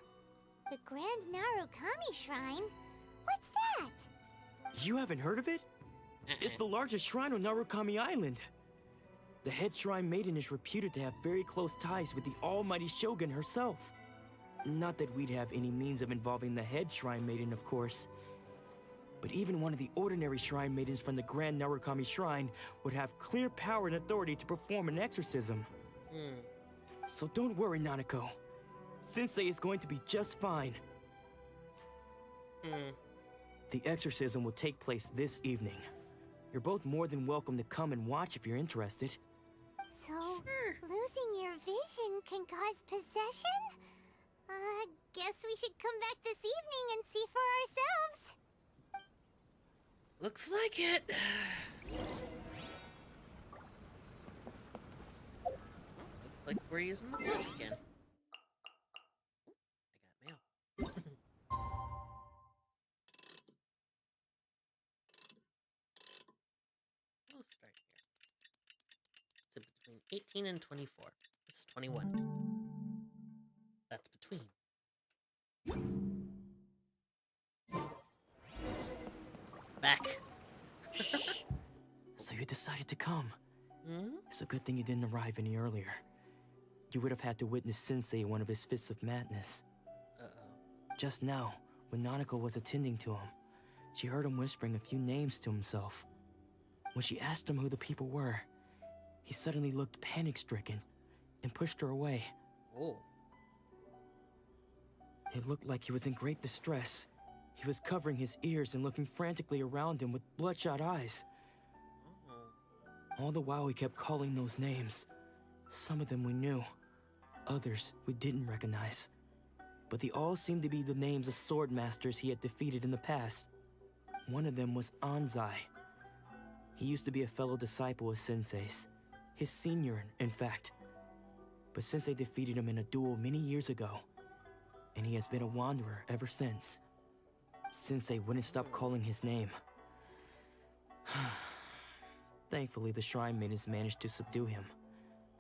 The Grand Narukami Shrine? What's that? You haven't heard of it? It's the largest shrine on Narukami Island. The head shrine maiden is reputed to have very close ties with the almighty Shogun herself. Not that we'd have any means of involving the head shrine maiden, of course. But even one of the ordinary shrine maidens from the Grand Narukami Shrine would have clear power and authority to perform an exorcism. So don't worry, Nanako. Sensei is going to be just fine. The exorcism will take place this evening. You're both more than welcome to come and watch if you're interested. So, losing cause possession? Guess we should come back this evening and see for ourselves. Looks like it. Looks like we're using the clock again. I got mail. We'll start here. So between 18 and 24. This is 21. That's between. Back. So you decided to come. Hmm? It's a good thing you didn't arrive any earlier. You would have had to witness Sensei one of his fits of madness. Uh-oh. Just now, when Nanako was attending to him, she heard him whispering a few names to himself. When she asked him who the people were, he suddenly looked panic-stricken and pushed her away. Oh. It looked like he was in great distress. He was covering his ears and looking frantically around him with bloodshot eyes. Oh. All the while he kept calling those names. Some of them we knew, others we didn't recognize. But they all seemed to be the names of sword masters he had defeated in the past. One of them was Anzai. He used to be a fellow disciple of Sensei's, his senior, in fact. But Sensei defeated him in a duel many years ago, and he has been a wanderer ever since. Sensei wouldn't stop calling his name. Thankfully, the shrine maidens managed to subdue him,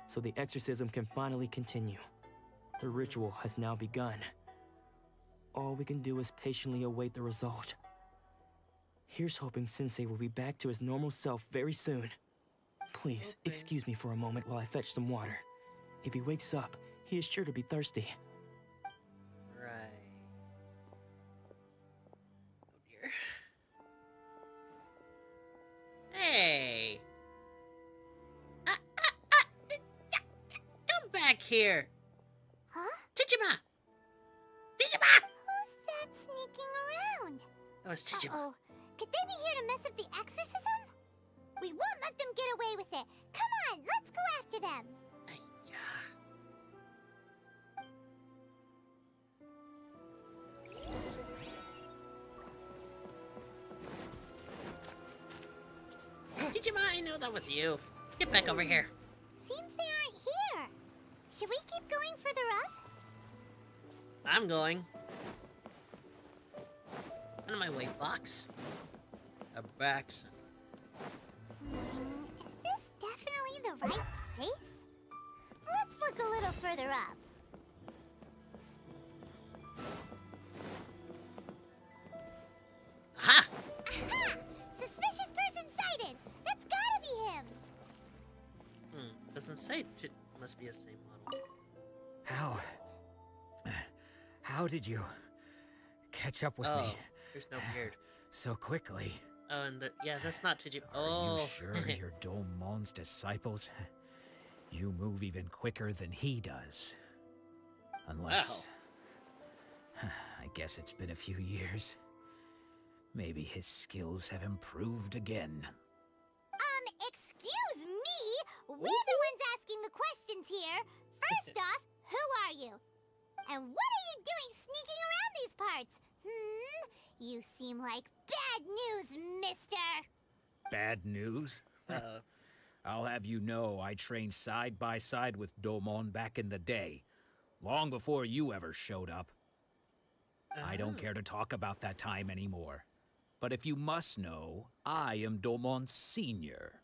so the exorcism can finally continue. The ritual has now begun. All we can do is patiently await the result. Here's hoping Sensei will be back to his normal self very soon. Please, excuse me for a moment while I fetch some water. If he wakes up, he is sure to be thirsty. Right. Oh dear. Hey! Come back here! Huh? Tijima! Tijima! Who's that sneaking around? That was Tijima. Uh-oh. Could they be here to mess up the exorcism? We won't let them get away with it. Come on, let's go after them. Tijima, I know that was you. Get back over here. Seems they aren't here. Should we keep going further up? I'm going. Out of my way, box. A back. Is this definitely the right place? Let's look a little further up. Aha! Aha! Suspicious person sighted! That's gotta be him! Doesn't say it must be the same model. How did you catch up with me There's no beard. so quickly? Oh, and yeah, that's not Tijima. Are you sure you're Domon's disciples? You move even quicker than he does. Unless... I guess it's been a few years. Maybe his skills have improved again. Excuse me? We're the ones asking the questions here. First off, who are you? And what are you doing sneaking around these parts? You seem like bad news, mister. Bad news? I'll have you know I trained side by side with Domon back in the day. Long before you ever showed up. I don't care to talk about that time anymore. But if you must know, I am Domon's senior.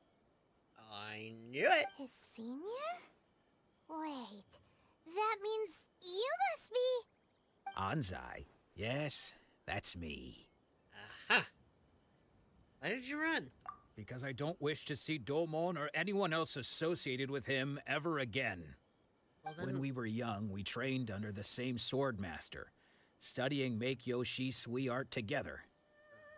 I knew it. His senior? Wait, that means you must be... Anzai? Yes, that's me. Aha. Why did you run? Because I don't wish to see Domon or anyone else associated with him ever again. Well, then... When we were young, we trained under the same sword master, studying Make-Yoshi Sui art together.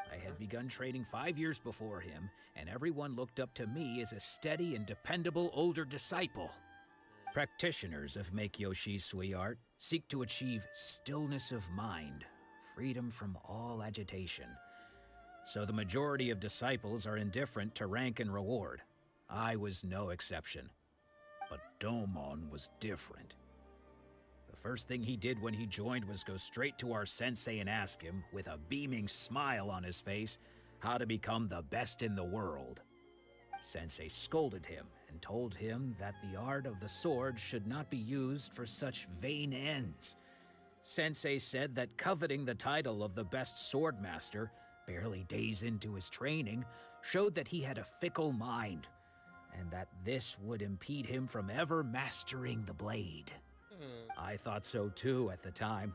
I had begun training 5 years before him, and everyone looked up to me as a steady and dependable older disciple. Practitioners of Make-Yoshi Sui art seek to achieve stillness of mind, freedom from all agitation. So the majority of disciples are indifferent to rank and reward. I was no exception. But Domon was different. first thing he did when he joined was go straight to our sensei and ask him, with a beaming smile on his face, how to become the best in the world. Sensei scolded him and told him that the art of the sword should not be used for such vain ends. Sensei said that coveting the title of the best sword master, barely days into his training, showed that he had a fickle mind, and that this would impede him from ever mastering the blade. I thought so too at the time,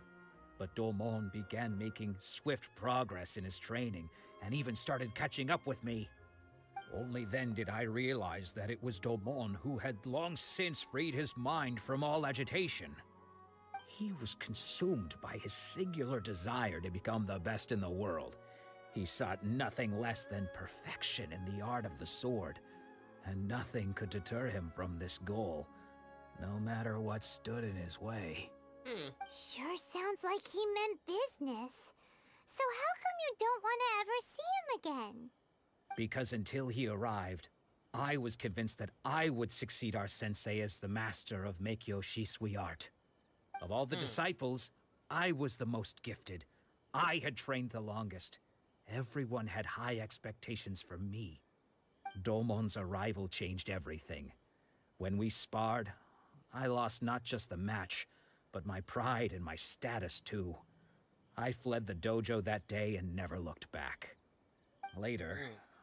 but Domon began making swift progress in his training and even started catching up with me. Only then did I realize that it was Domon who had long since freed his mind from all agitation. He was consumed by his singular desire to become the best in the world. He sought nothing less than perfection in the art of the sword, and nothing could deter him from this goal, no matter what stood in his way. Sure sounds like he meant business. So how come you don't want to ever see him again? Because until he arrived, I was convinced that I would succeed our sensei as the master of Meikyo Shisui art. Of all the disciples, I was the most gifted. I had trained the longest. Everyone had high expectations for me. Domon's arrival changed everything. When we sparred, I lost not just the match, but my pride and my status too. I fled the dojo that day and never looked back. Later,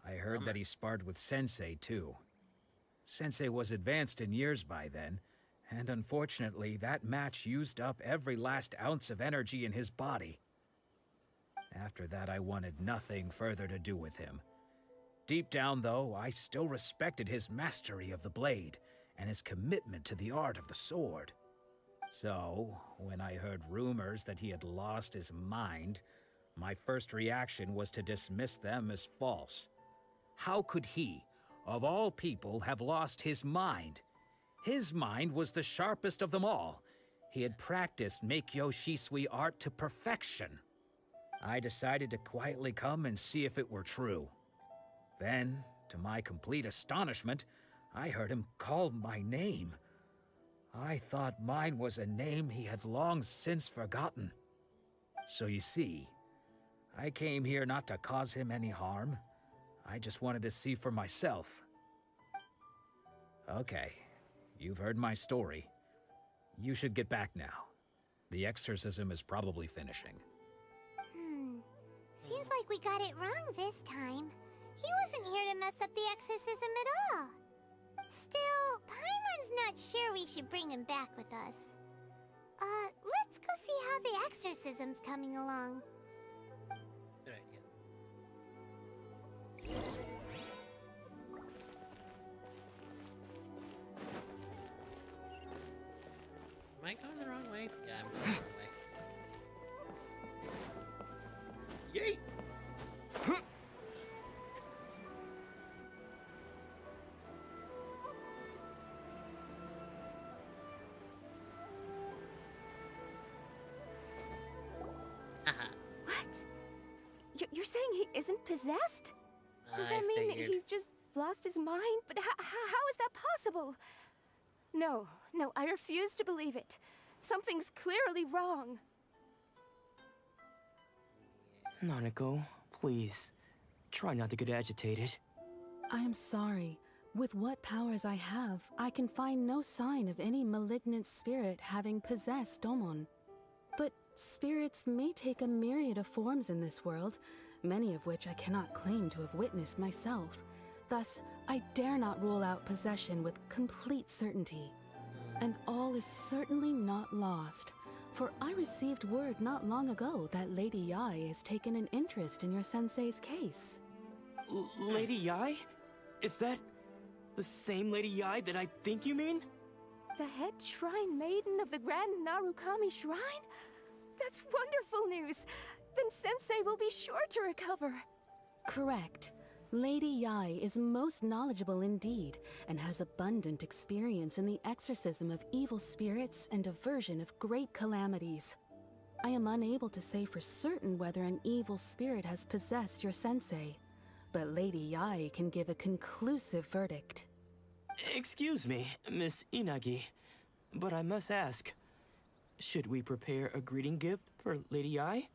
I heard that he sparred with Sensei too. Sensei was advanced in years by then, and unfortunately that match used up every last ounce of energy in his body. After that, I wanted nothing further to do with him. Deep down, though, I still respected his mastery of the blade and his commitment to the art of the sword. So, when I heard rumors that he had lost his mind, my first reaction was to dismiss them as false. How could he, of all people, have lost his mind? His mind was the sharpest of them all. He had practiced Meikyo Shisui art to perfection. I decided to quietly come and see if it were true. Then, to my complete astonishment, I heard him call my name. I thought mine was a name he had long since forgotten. So you see, I came here not to cause him any harm. I just wanted to see for myself. Okay, you've heard my story. You should get back now. The exorcism is probably finishing. Seems like we got it wrong this time. He wasn't here to mess up the exorcism at all. Still, Paimon's not sure we should bring him back with us. Let's go see how the exorcism's coming along. Good idea. Am I going the wrong way? Yeah, I'm going the wrong way. Yay! What? You're saying he isn't possessed? Does I that mean figured. he's just lost his mind? But how is that possible? No, I refuse to believe it. Something's clearly wrong. Nanako, please. Try not to get agitated. I am sorry. With what powers I have, I can find no sign of any malignant spirit having possessed Domon. But spirits may take a myriad of forms in this world, many of which I cannot claim to have witnessed myself. Thus, I dare not rule out possession with complete certainty. And all is certainly not lost, for I received word not long ago that Lady Yai has taken an interest in your sensei's case. Lady Yai? Is that the same Lady Yai that I think you mean? The head shrine maiden of the Grand Narukami Shrine? That's wonderful news! Then Sensei will be sure to recover. Correct. Lady Yai is most knowledgeable indeed, and has abundant experience in the exorcism of evil spirits and aversion of great calamities. I am unable to say for certain whether an evil spirit has possessed your sensei, but Lady Yai can give a conclusive verdict. Excuse me, Miss Inagi, but I must ask, Should we prepare a greeting gift for Lady Ai?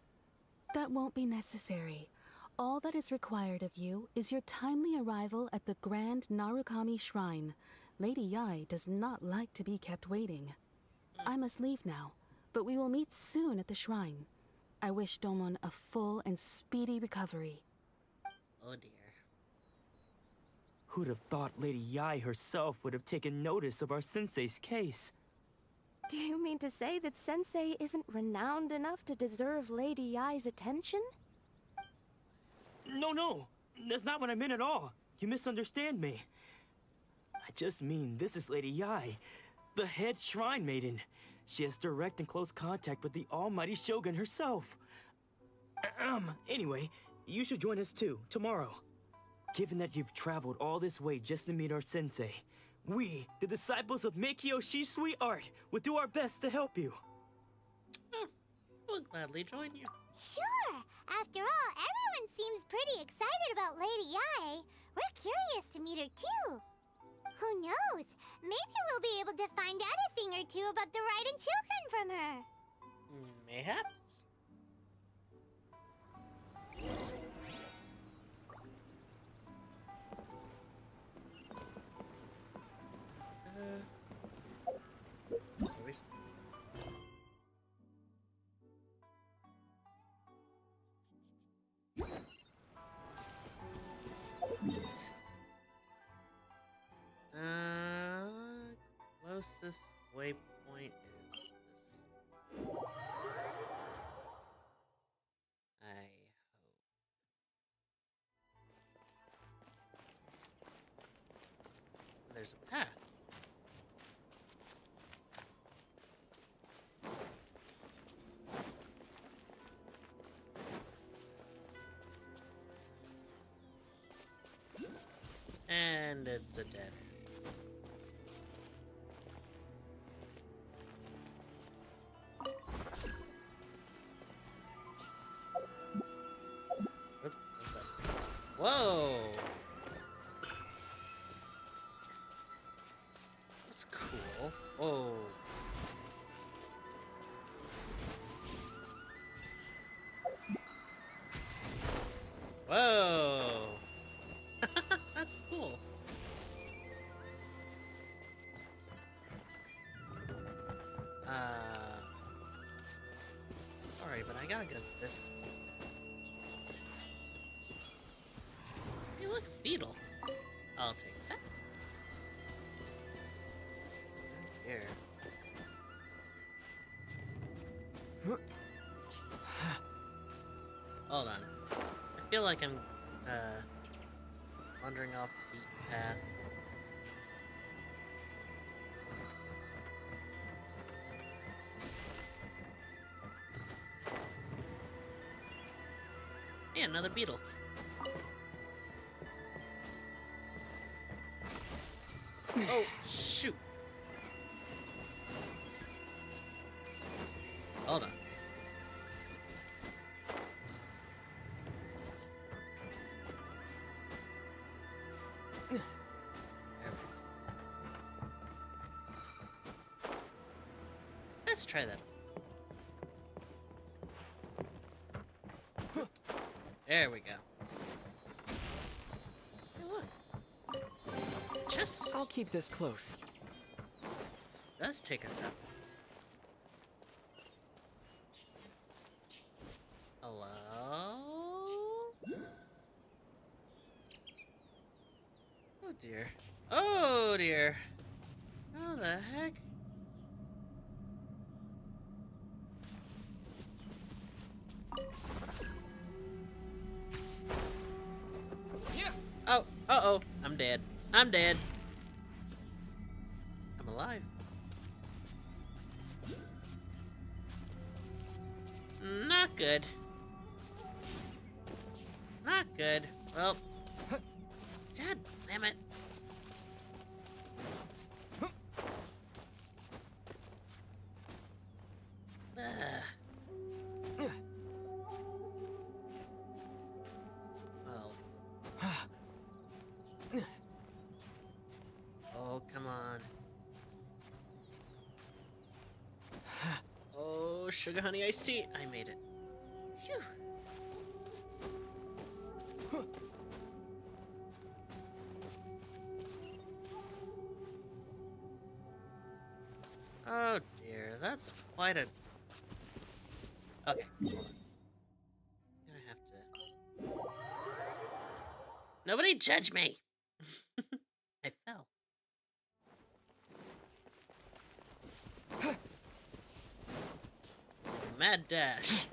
That won't be necessary. All that is required of you is your timely arrival at the Grand Narukami Shrine. Lady Yai does not like to be kept waiting. I must leave now, but we will meet soon at the shrine. I wish Domon a full and speedy recovery. Oh dear. Who'd have thought Lady Yai herself would have taken notice of our sensei's case? Do you mean to say that Sensei isn't renowned enough to deserve Lady Yai's attention? No, that's not what I meant at all. You misunderstand me. I just mean this is Lady Yai, the head shrine maiden. She has direct and close contact with the almighty Shogun herself. Anyway, you should join us too, tomorrow. Given that you've traveled all this way just to meet our sensei, we, the disciples of Meikyo Shisui Art, will do our best to help you. We'll gladly join you. Sure! After all, everyone seems pretty excited about Lady Yai. We're curious to meet her too. Who knows? Maybe we'll be able to find out a thing or two about the Raiden children from her. Mayhaps. Closest waypoint is this. I hope. There's a path. And it's a dead end. Whoa! That's cool. Whoa. Whoa! That's cool. Sorry, but I gotta get this. Hey, look, beetle. I'll take that. Here. Hold on. I feel like I'm, wandering off the beaten path. Yeah, another beetle. Oh, shoot. Hold on. Let's try that. There we go. Hey, look. Chest. I'll keep this close. Does take us up. Hello? Oh dear. Oh dear. How the heck? Yeah. Oh, uh-oh. I'm dead. I'm dead. I'm alive. Not good. Not good. Well, dad, damn it. Well. Oh, come on. sugar honey iced tea. I made it. Phew. Oh dear, that's quite a... Okay, hold on. I'm gonna have to... Nobody judge me! I fell. Mad dash.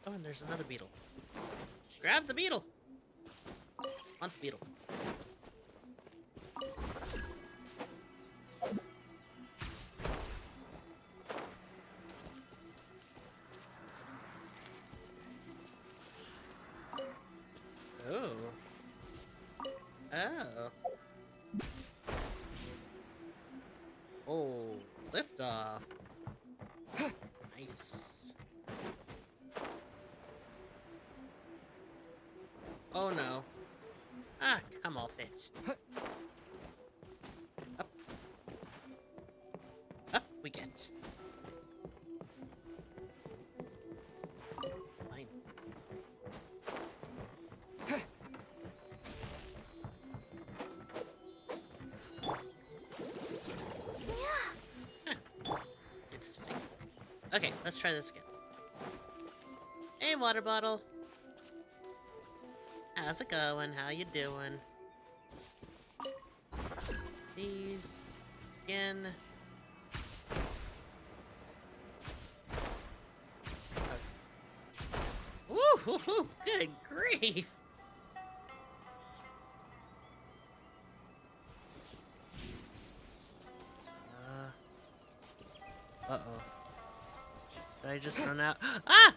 Oh, and there's another beetle. Grab the beetle! Want the beetle. Oh. Oh. Oh, lift off. Nice. Oh no. Ah, come off it. Up. Up we get. Fine. Interesting. Okay, let's try this again. Hey, water bottle. How's it going? How you doing? Please, again. Woo! Good grief! Uh-oh. Did I just run out? Ah!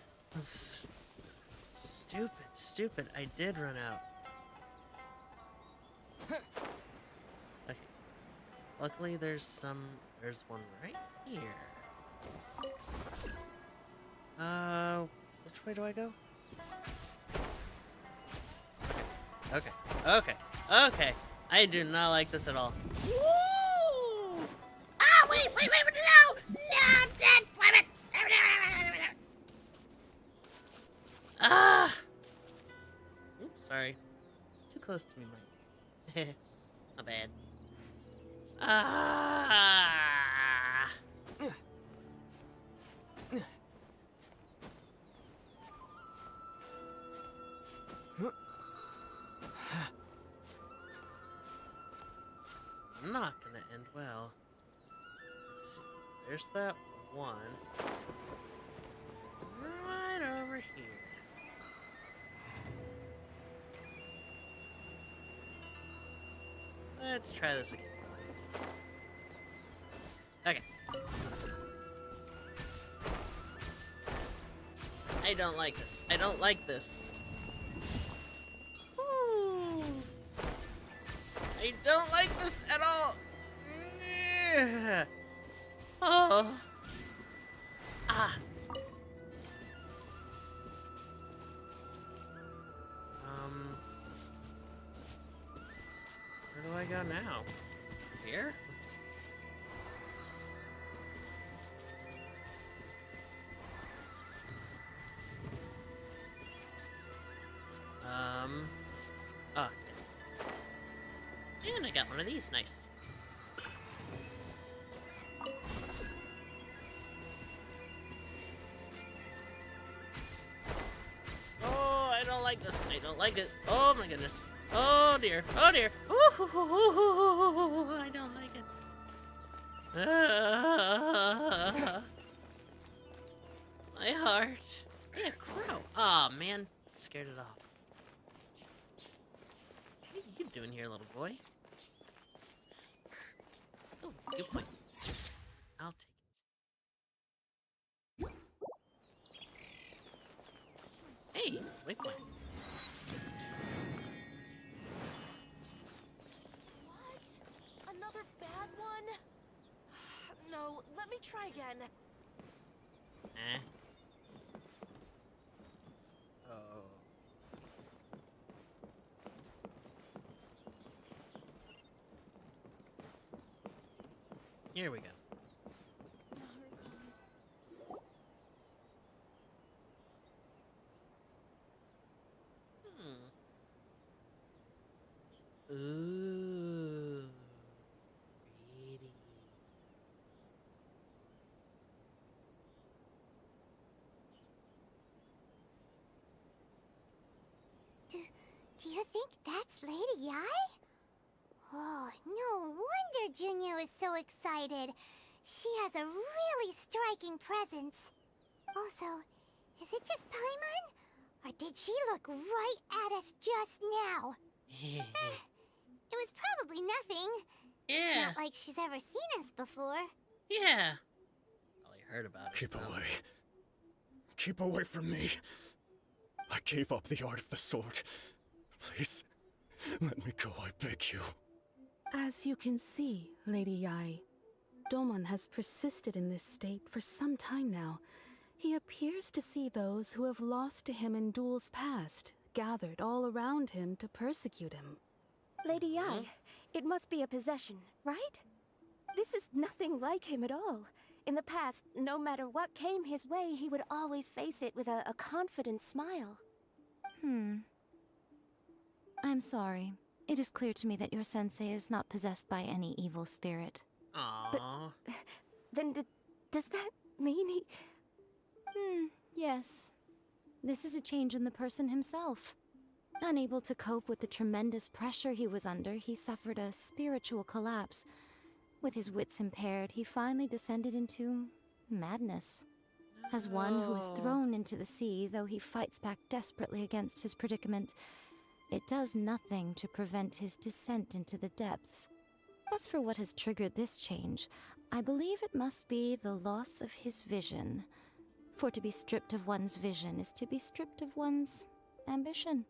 Stupid. I did run out. Okay. Luckily, there's one right here. Which way do I go? Okay. I do not like this at all. Woo! Ah, wait, no! No, dead, flip it! Ah! Oops, sorry. Too close to me, Mike. My bad. Ah! Not gonna end well. Let's see. There's that one. Right over here. Let's try this again. Okay. I don't like this. I don't like this. Ooh. I don't like this at all. Oh. Ah. Where do I go now? Here? Oh, yes. And I got one of these, nice. Oh, I don't like this. I don't like it. Oh my goodness. Oh dear. Oh dear. Ooh, I don't like it. My heart. Hey, a crow. Aw, oh, man. Scared it off. What are you doing here, little boy? Oh, good point. I'll take it. Hey, wait one. What? Another bad one? No, let me try again. Eh? Oh. Here we go. Ooh. Pretty. Do you think that's Lady Yi? Oh, no wonder Junior is so excited. She has a really striking presence. Also, is it just Paimon? Or did she look right at us just now? It was probably nothing. It's Yeah. not like she's ever seen us before. Yeah. Probably heard about her Keep stuff. away. Keep away from me. I gave up the art of the sword. Please, let me go, I beg you. As you can see, Lady Yi, Domon has persisted in this state for some time now. He appears to see those who have lost to him in duels past, gathered all around him to persecute him. Lady Yi, it must be a possession, right? This is nothing like him at all. In the past, no matter what came his way, he would always face it with a confident smile. I'm sorry. It is clear to me that your sensei is not possessed by any evil spirit. Aww. Then does that mean he... Yes. This is a change in the person himself. Unable to cope with the tremendous pressure he was under, he suffered a spiritual collapse. With his wits impaired, he finally descended into madness. As one who is thrown into the sea, though he fights back desperately against his predicament, it does nothing to prevent his descent into the depths. As for what has triggered this change, I believe it must be the loss of his vision. For to be stripped of one's vision is to be stripped of one's ambition.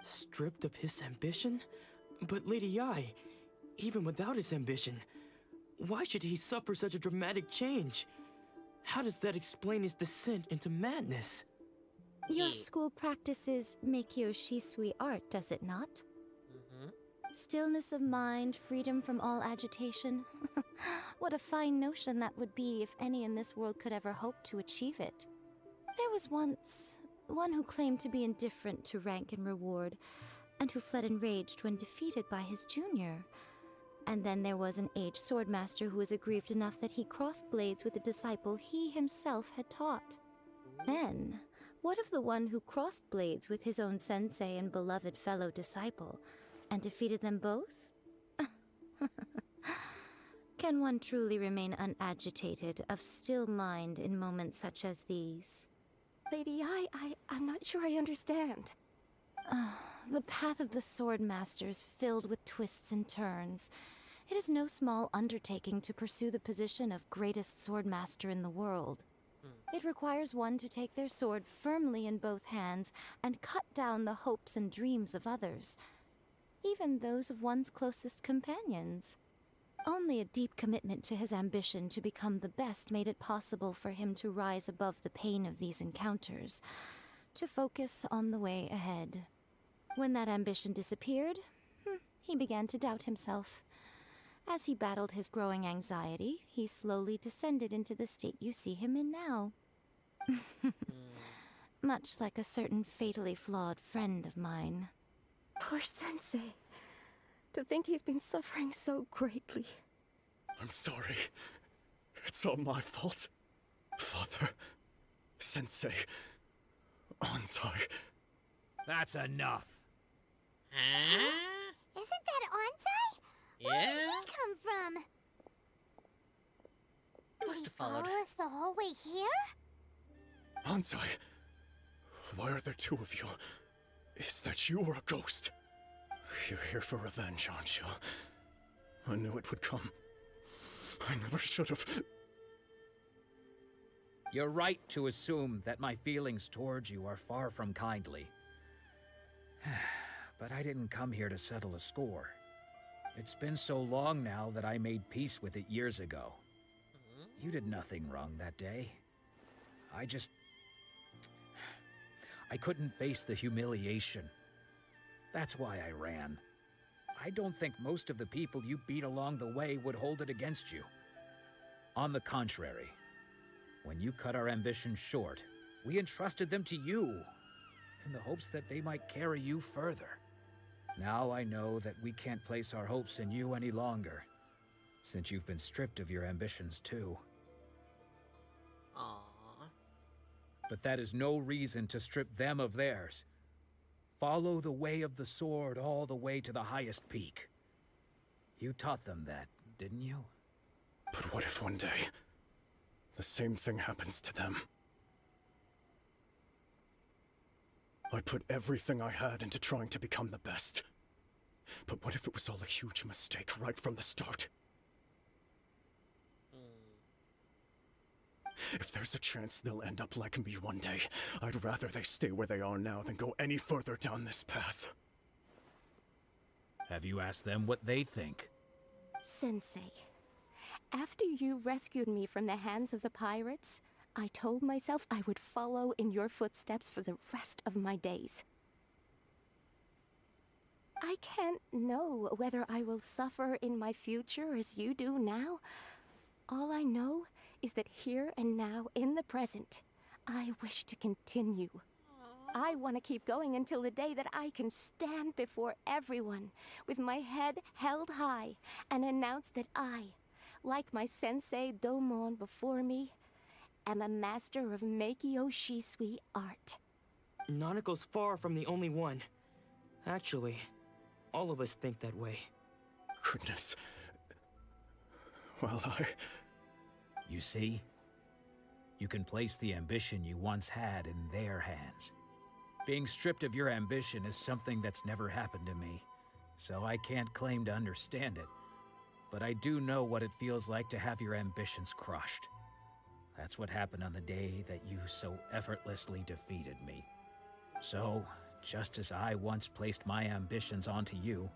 Stripped of his ambition? But Lady Yi, even without his ambition, why should he suffer such a dramatic change? How does that explain his descent into madness? Your school practices Meikyo Shisui art, does it not? Stillness of mind, freedom from all agitation. What a fine notion that would be if any in this world could ever hope to achieve it. There was once one who claimed to be indifferent to rank and reward, and who fled enraged when defeated by his junior. And then there was an aged swordmaster who was aggrieved enough that he crossed blades with a disciple he himself had taught. Then, what of the one who crossed blades with his own sensei and beloved fellow disciple, and defeated them both? Can one truly remain unagitated, of still mind in moments such as these? Lady Yi, I'm not sure I understand. The path of the Swordmaster is filled with twists and turns. It is no small undertaking to pursue the position of greatest Swordmaster in the world. It requires one to take their sword firmly in both hands and cut down the hopes and dreams of others, even those of one's closest companions. Only a deep commitment to his ambition to become the best made it possible for him to rise above the pain of these encounters, to focus on the way ahead. When that ambition disappeared, he began to doubt himself. As he battled his growing anxiety, he slowly descended into the state you see him in now. Much like a certain fatally flawed friend of mine. Poor Sensei. To think he's been suffering so greatly. I'm sorry. It's all my fault. Father, Sensei, Onsai. That's enough. Huh? Isn't that Onsai? Where did he come from? Must have followed. Follow us the whole way here? Onsai, why are there two of you? Is that you or a ghost? You're here for revenge, aren't you? I knew it would come. I never should have. You're right to assume that my feelings towards you are far from kindly. But I didn't come here to settle a score. It's been so long now that I made peace with it years ago. You did nothing wrong that day. I couldn't face the humiliation. That's why I ran. I don't think most of the people you beat along the way would hold it against you. On the contrary, when you cut our ambitions short, we entrusted them to you, in the hopes that they might carry you further. Now I know that we can't place our hopes in you any longer, since you've been stripped of your ambitions too. Aww. But that is no reason to strip them of theirs. Follow the way of the sword all the way to the highest peak. You taught them that, didn't you? But what if one day, the same thing happens to them? I put everything I had into trying to become the best. But what if it was all a huge mistake right from the start? If there's a chance they'll end up like me one day, I'd rather they stay where they are now than go any further down this path. Have you asked them what they think? Sensei, after you rescued me from the hands of the pirates, I told myself I would follow in your footsteps for the rest of my days. I can't know whether I will suffer in my future as you do now. All I know is that here and now, in the present, I wish to continue. I want to keep going until the day that I can stand before everyone with my head held high and announce that I, like my sensei Domon before me, am a master of Meikyo Shisui art. Nanako's far from the only one. Actually, all of us think that way. Goodness. Well, You see? You can place the ambition you once had in their hands. Being stripped of your ambition is something that's never happened to me, so I can't claim to understand it. But I do know what it feels like to have your ambitions crushed. That's what happened on the day that you so effortlessly defeated me. So, just as I once placed my ambitions onto you,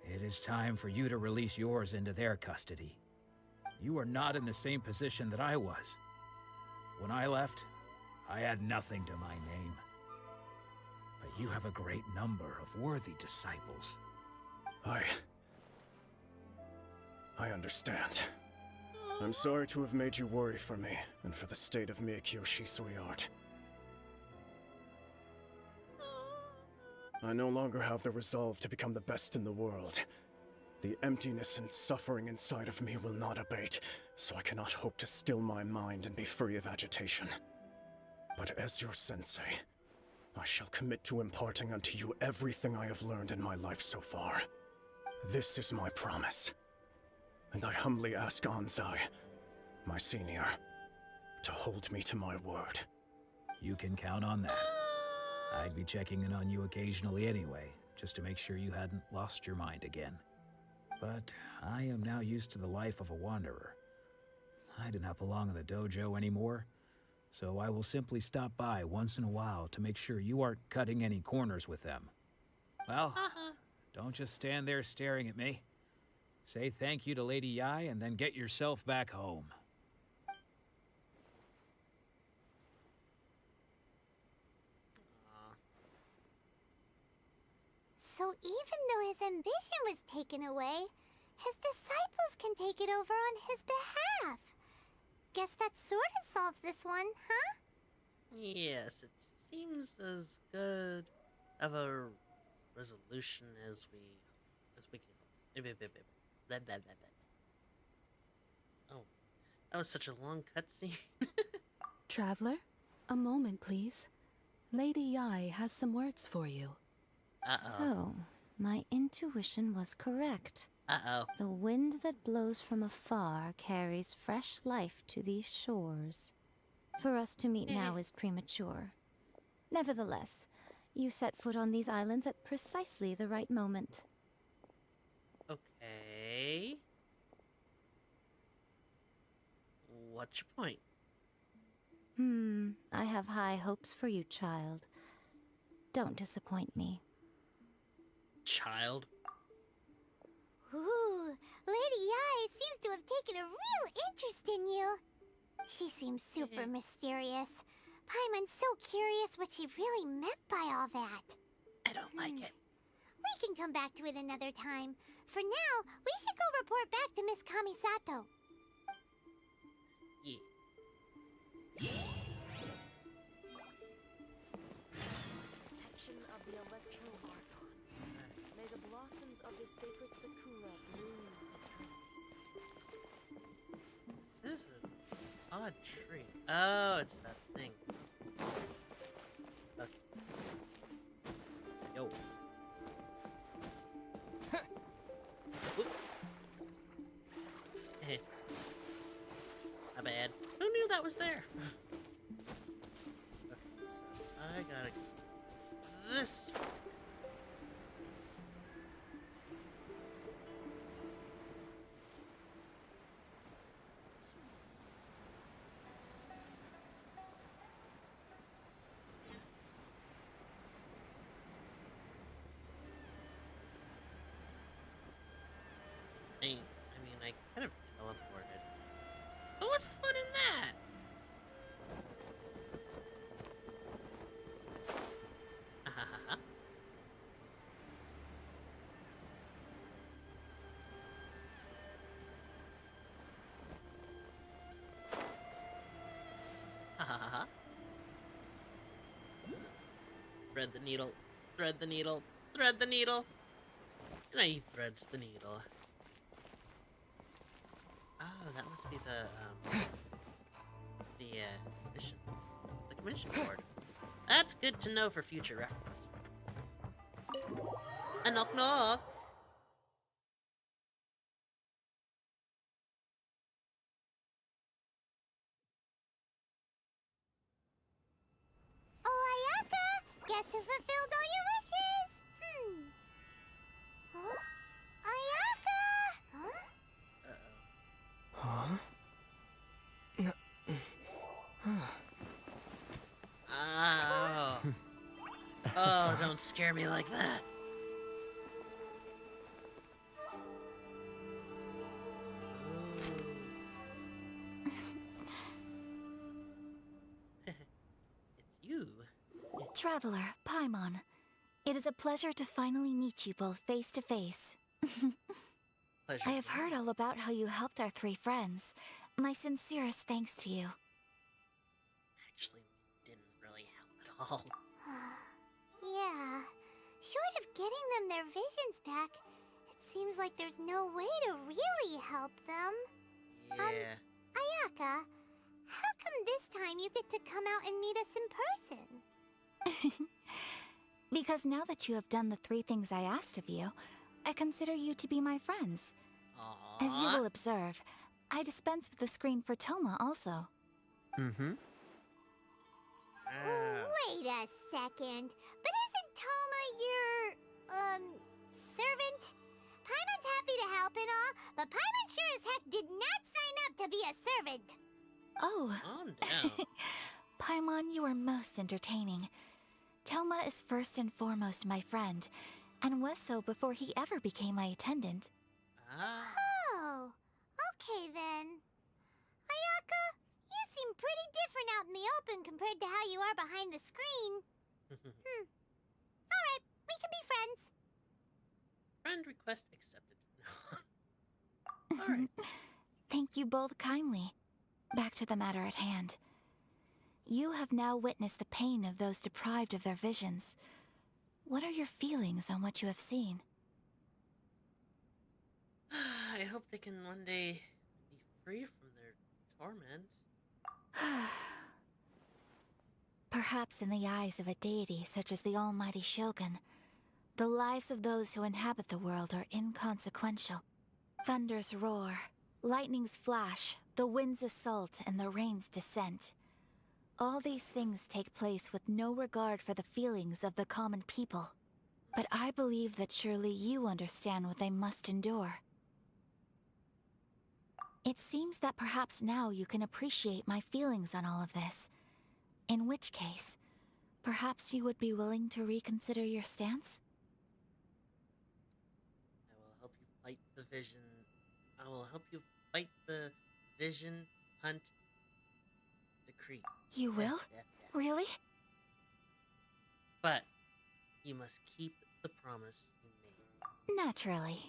it is time for you to release yours into their custody. You are not in the same position that I was. When I left, I had nothing to my name. But you have a great number of worthy disciples. I understand. I'm sorry to have made you worry for me, and for the state of Meikyo Shisui art. I no longer have the resolve to become the best in the world. The emptiness and suffering inside of me will not abate, so I cannot hope to still my mind and be free of agitation. But as your sensei, I shall commit to imparting unto you everything I have learned in my life so far. This is my promise. And I humbly ask Anzai, my senior, to hold me to my word. You can count on that. I'd be checking in on you occasionally anyway, just to make sure you hadn't lost your mind again. But I am now used to the life of a wanderer. I do not belong in the dojo anymore, so I will simply stop by once in a while to make sure you aren't cutting any corners with them. Well, don't just stand there staring at me. Say thank you to Lady Yai and then get yourself back home. So even though his ambition was taken away, his disciples can take it over on his behalf. Guess that sort of solves this one, huh? Yes, it seems as good of a resolution as we can. Blah, blah, blah, blah. Oh, that was such a long cutscene. Traveler, a moment, please. Lady Yai has some words for you. So, my intuition was correct. The wind that blows from afar carries fresh life to these shores. For us to meet now is premature. Nevertheless, you set foot on these islands at precisely the right moment. Okay. What's your point? I have high hopes for you, child. Don't disappoint me. Child? Ooh, Lady Yai seems to have taken a real interest in you. She seems super mysterious. Paimon's so curious what she really meant by all that. I don't like it. We can come back to it another time. For now, we should go report back to Miss Kamisato. Protection of the Electro Archon. May the blossoms of the sacred sakura bloom eternally. This is an odd tree. Oh, it's that thing. Okay. Yo. Whoop. Heh. My bad. Who knew that was there? Okay, so I gotta go this way. I could have teleported. But what's the fun in that? Ahaha. Ahaha. Thread the needle. Thread the needle. Thread the needle. And he threads the needle. Oh, that must be the commission. The commission board. That's good to know for future reference. A knock knock! Oh, Ayaka! Guess who fulfilled all your wishes? Huh? Ayaka! Huh? Huh? Oh. Oh, don't scare me like that. It's you. Traveler, Paimon. It is a pleasure to finally meet you both face to face. Pleasure. I have heard all about how you helped our three friends. My sincerest thanks to you. Actually, didn't really help at all. Yeah. Short of getting them their visions back, it seems like there's no way to really help them. Yeah. Ayaka, how come this time you get to come out and meet us in person? Because now that you have done the 3 things I asked of you, I consider you to be my friends. Aww. As you will observe, I dispense with the screen for Toma also. Mm-hmm. Wait a second. But isn't Toma your, servant? Paimon's happy to help and all, but Paimon sure as heck did not sign up to be a servant. Oh. Calm down. Paimon, you are most entertaining. Toma is first and foremost my friend, and was so before he ever became my attendant. Oh, okay then. Ayaka, you seem pretty different out in the open compared to how you are behind the screen. Alright, we can be friends. Friend request accepted. Alright. Thank you both kindly. Back to the matter at hand. You have now witnessed the pain of those deprived of their visions. What are your feelings on what you have seen? I hope they can one day be free from their torment. Perhaps in the eyes of a deity such as the almighty Shogun, the lives of those who inhabit the world are inconsequential. Thunders roar, lightnings flash, the winds assault, and the rains descent. All these things take place with no regard for the feelings of the common people. But I believe that surely you understand what they must endure. It seems that perhaps now you can appreciate my feelings on all of this. In which case, perhaps you would be willing to reconsider your stance? I will help you fight the vision. I will help you fight the vision hunt decree. You will? Really? But you must keep the promise you made. Naturally.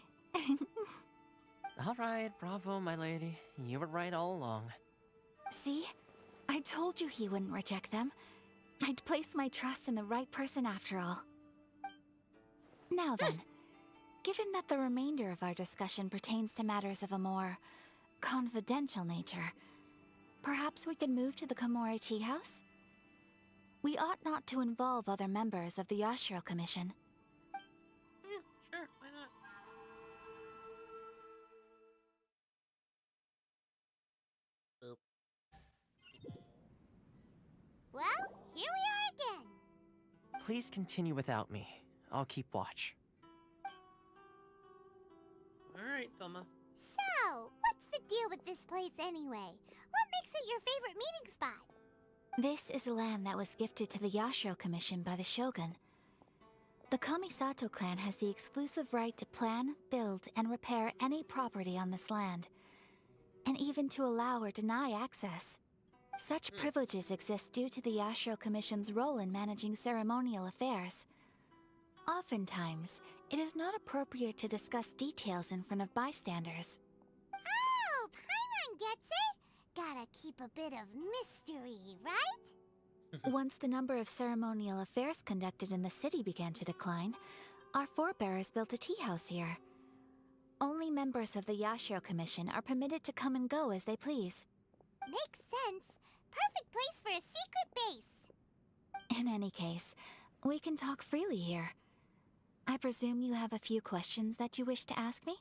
Alright, bravo, my lady. You were right all along. See? I told you he wouldn't reject them. I'd placed my trust in the right person after all. Now then, given that the remainder of our discussion pertains to matters of a more confidential nature, perhaps we could move to the Komori Tea House? We ought not to involve other members of the Yashiro Commission. Yeah, sure, why not? Oop. Well, here we are again. Please continue without me. I'll keep watch. Alright, Toma. So, what's the deal with this place anyway? What makes it your favorite meeting spot? This is land that was gifted to the Yashiro Commission by the Shogun. The Kamisato clan has the exclusive right to plan, build, and repair any property on this land, and even to allow or deny access. Such privileges exist due to the Yashiro Commission's role in managing ceremonial affairs. Oftentimes, it is not appropriate to discuss details in front of bystanders. Oh, Paimon gets it. Gotta keep a bit of mystery, right? Once the number of ceremonial affairs conducted in the city began to decline, our forebears built a tea house here. Only members of the Yashiro Commission are permitted to come and go as they please. Makes sense. Perfect place for a secret base. In any case, we can talk freely here. I presume you have a few questions that you wish to ask me?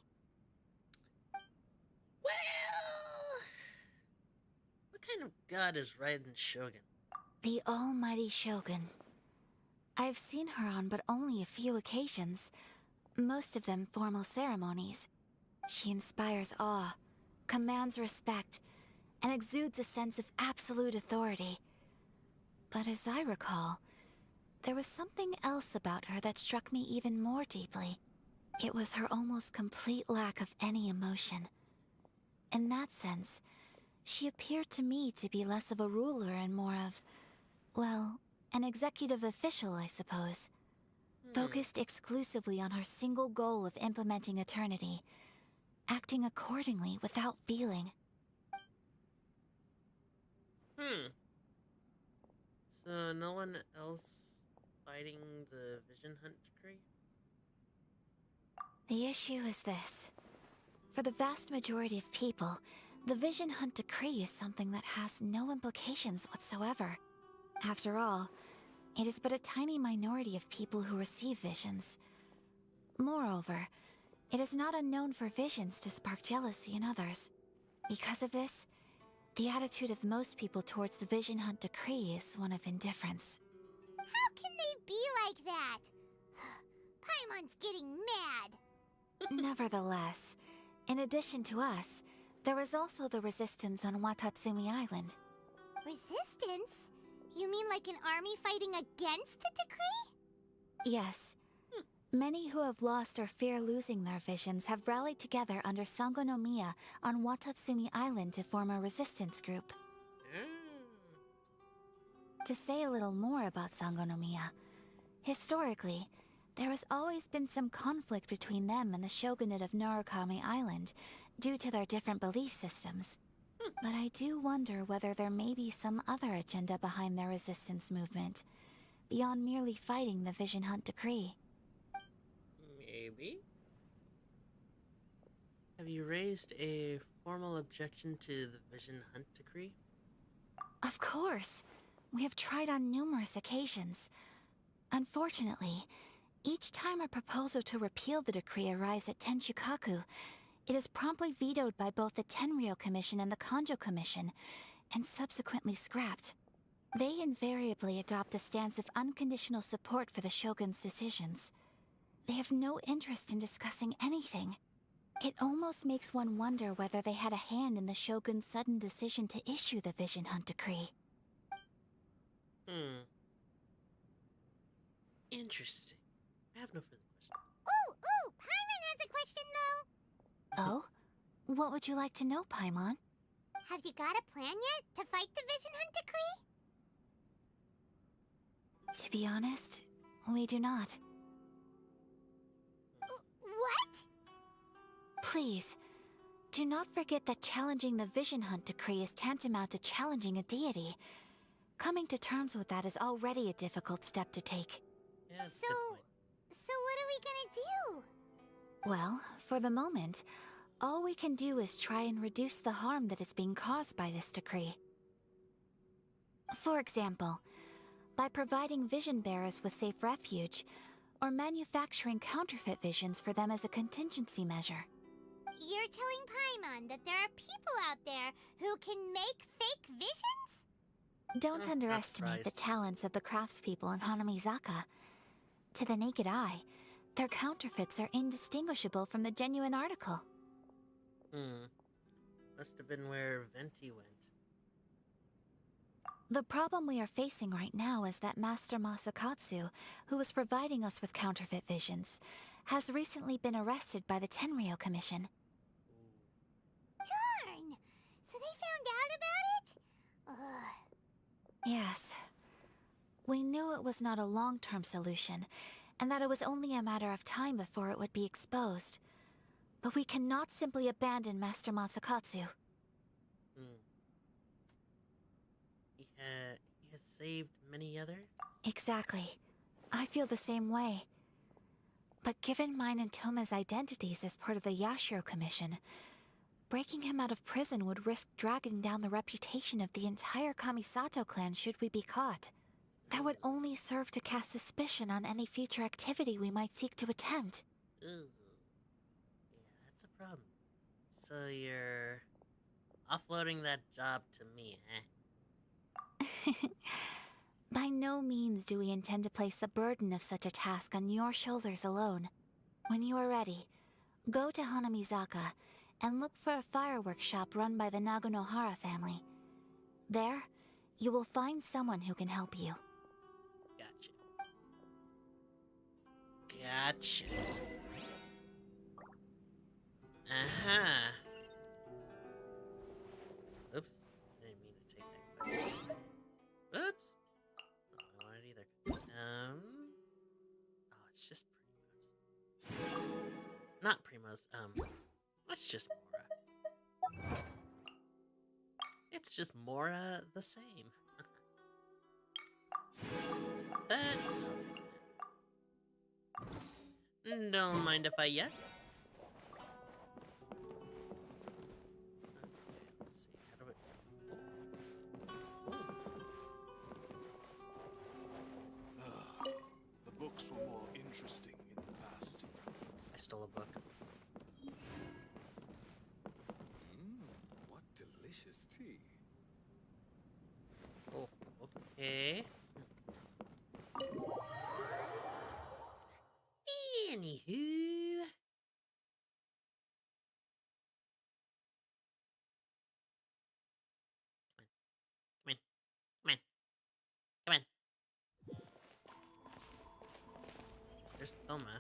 Well, what kind of god is Raiden Shogun? The almighty Shogun. I've seen her on but only a few occasions, most of them formal ceremonies. She inspires awe, commands respect, and exudes a sense of absolute authority. But as I recall, there was something else about her that struck me even more deeply. It was her almost complete lack of any emotion. In that sense, she appeared to me to be less of a ruler and more of, well, an executive official, I suppose. Focused exclusively on her single goal of implementing eternity, acting accordingly without feeling. So no one else fighting the Vision Hunt decree? The issue is this. For the vast majority of people, the Vision Hunt decree is something that has no implications whatsoever. After all, it is but a tiny minority of people who receive visions. Moreover, it is not unknown for visions to spark jealousy in others. Because of this, the attitude of most people towards the Vision Hunt decree is one of indifference. How can they be like that? Paimon's getting mad. Nevertheless, in addition to us, there is also the resistance on Watatsumi Island. Resistance? You mean like an army fighting against the decree? Yes. Many who have lost or fear losing their visions have rallied together under Sango no Miya on Watatsumi Island to form a resistance group. To say a little more about Sango no Miya, historically, there has always been some conflict between them and the shogunate of Narukami Island due to their different belief systems. But I do wonder whether there may be some other agenda behind their resistance movement, beyond merely fighting the Vision Hunt decree. Maybe. Have you raised a formal objection to the Vision Hunt decree? Of course. We have tried on numerous occasions. Unfortunately, each time a proposal to repeal the decree arrives at Tenshukaku, it is promptly vetoed by both the Tenryou Commission and the Kanjo Commission, and subsequently scrapped. They invariably adopt a stance of unconditional support for the Shogun's decisions. They have no interest in discussing anything. It almost makes one wonder whether they had a hand in the Shogun's sudden decision to issue the Vision Hunt decree. Interesting. I have no further questions. Ooh, Paimon has a question though. Oh? What would you like to know, Paimon? Have you got a plan yet to fight the Vision Hunt decree? To be honest, we do not. What? Please, do not forget that challenging the Vision Hunt decree is tantamount to challenging a deity. Coming to terms with that is already a difficult step to take. Yeah, So what are we gonna do? Well, for the moment, all we can do is try and reduce the harm that is being caused by this decree. For example, by providing vision bearers with safe refuge, or manufacturing counterfeit visions for them as a contingency measure. You're telling Paimon that there are people out there who can make fake visions? Don't underestimate the talents of the craftspeople in Hanamizaka. To the naked eye, their counterfeits are indistinguishable from the genuine article. Must have been where Venti went. The problem we are facing right now is that Master Masakatsu, who was providing us with counterfeit visions, has recently been arrested by the Tenryou Commission. Darn! So they found out about it? Ugh. Yes. We knew it was not a long-term solution, and that it was only a matter of time before it would be exposed. But we cannot simply abandon Master Masakatsu. He has saved many others? Exactly. I feel the same way. But given mine and Toma's identities as part of the Yashiro Commission, breaking him out of prison would risk dragging down the reputation of the entire Kamisato clan should we be caught. That would only serve to cast suspicion on any future activity we might seek to attempt. Ooh. Yeah, that's a problem. So you're offloading that job to me, eh? By no means do we intend to place the burden of such a task on your shoulders alone. When you are ready, go to Hanamizaka and look for a fireworks shop run by the Nagonohara family. There, you will find someone who can help you. Gotcha. Aha. Oops. I didn't mean to take that question. Oops. I don't want it either. Oh, it's just Primos. Not Primos. It's just Mora. It's just Mora the same. But don't mind if I yes. Let's see. How do The books were more interesting in the past. I stole a book. What delicious tea. Oh, okay. Anywho. Come on. Come on. Come on. There's Thoma.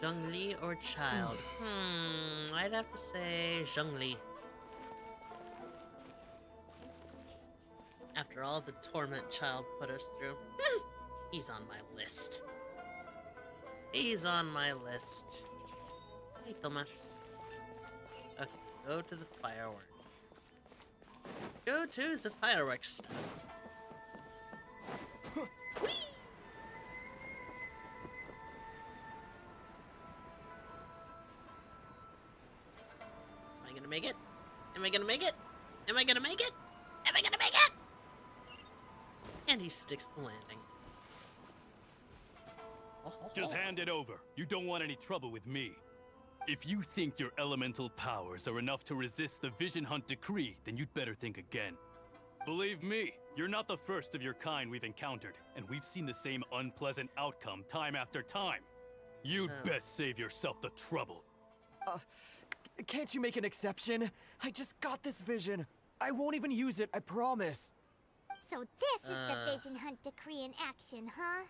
Zhongli or Child? I'd have to say Zhongli. After all the torment Child put us through, he's on my list. He's on my list. Hey, Thoma. Okay, go to the fireworks. Go to the fireworks stuff. Am I gonna make it? Am I gonna make it? Am I gonna make it? Am I gonna make it? And he sticks the landing. Just hand it over. You don't want any trouble with me. If you think your elemental powers are enough to resist the Vision Hunt decree, then you'd better think again. Believe me, you're not the first of your kind we've encountered, and we've seen the same unpleasant outcome time after time. You'd best save yourself the trouble. Can't you make an exception? I just got this vision. I won't even use it, I promise. So this is the Vision Hunt decree in action, huh?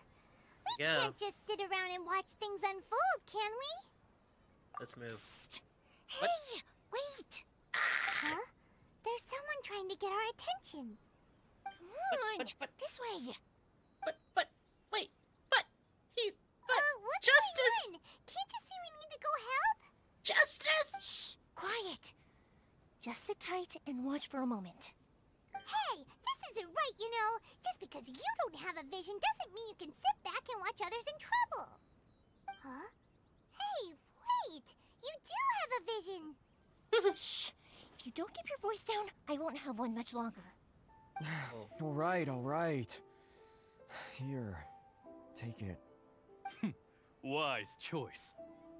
We Yeah. can't just sit around and watch things unfold, can we? Let's move. Hey, wait! Huh? There's attention. Come on, this way. Wait, but What's Justice! going on? Can't you see we need to go help? Justice! Shh, quiet. Just sit tight and watch for a moment. Hey, this isn't right, you know. Just because you don't have a vision doesn't mean you can sit back and watch others in trouble. Huh? Hey, wait! You do have a vision! Shh. If you don't keep your voice down, I won't have one much longer. All right. Here, take it. Wise choice.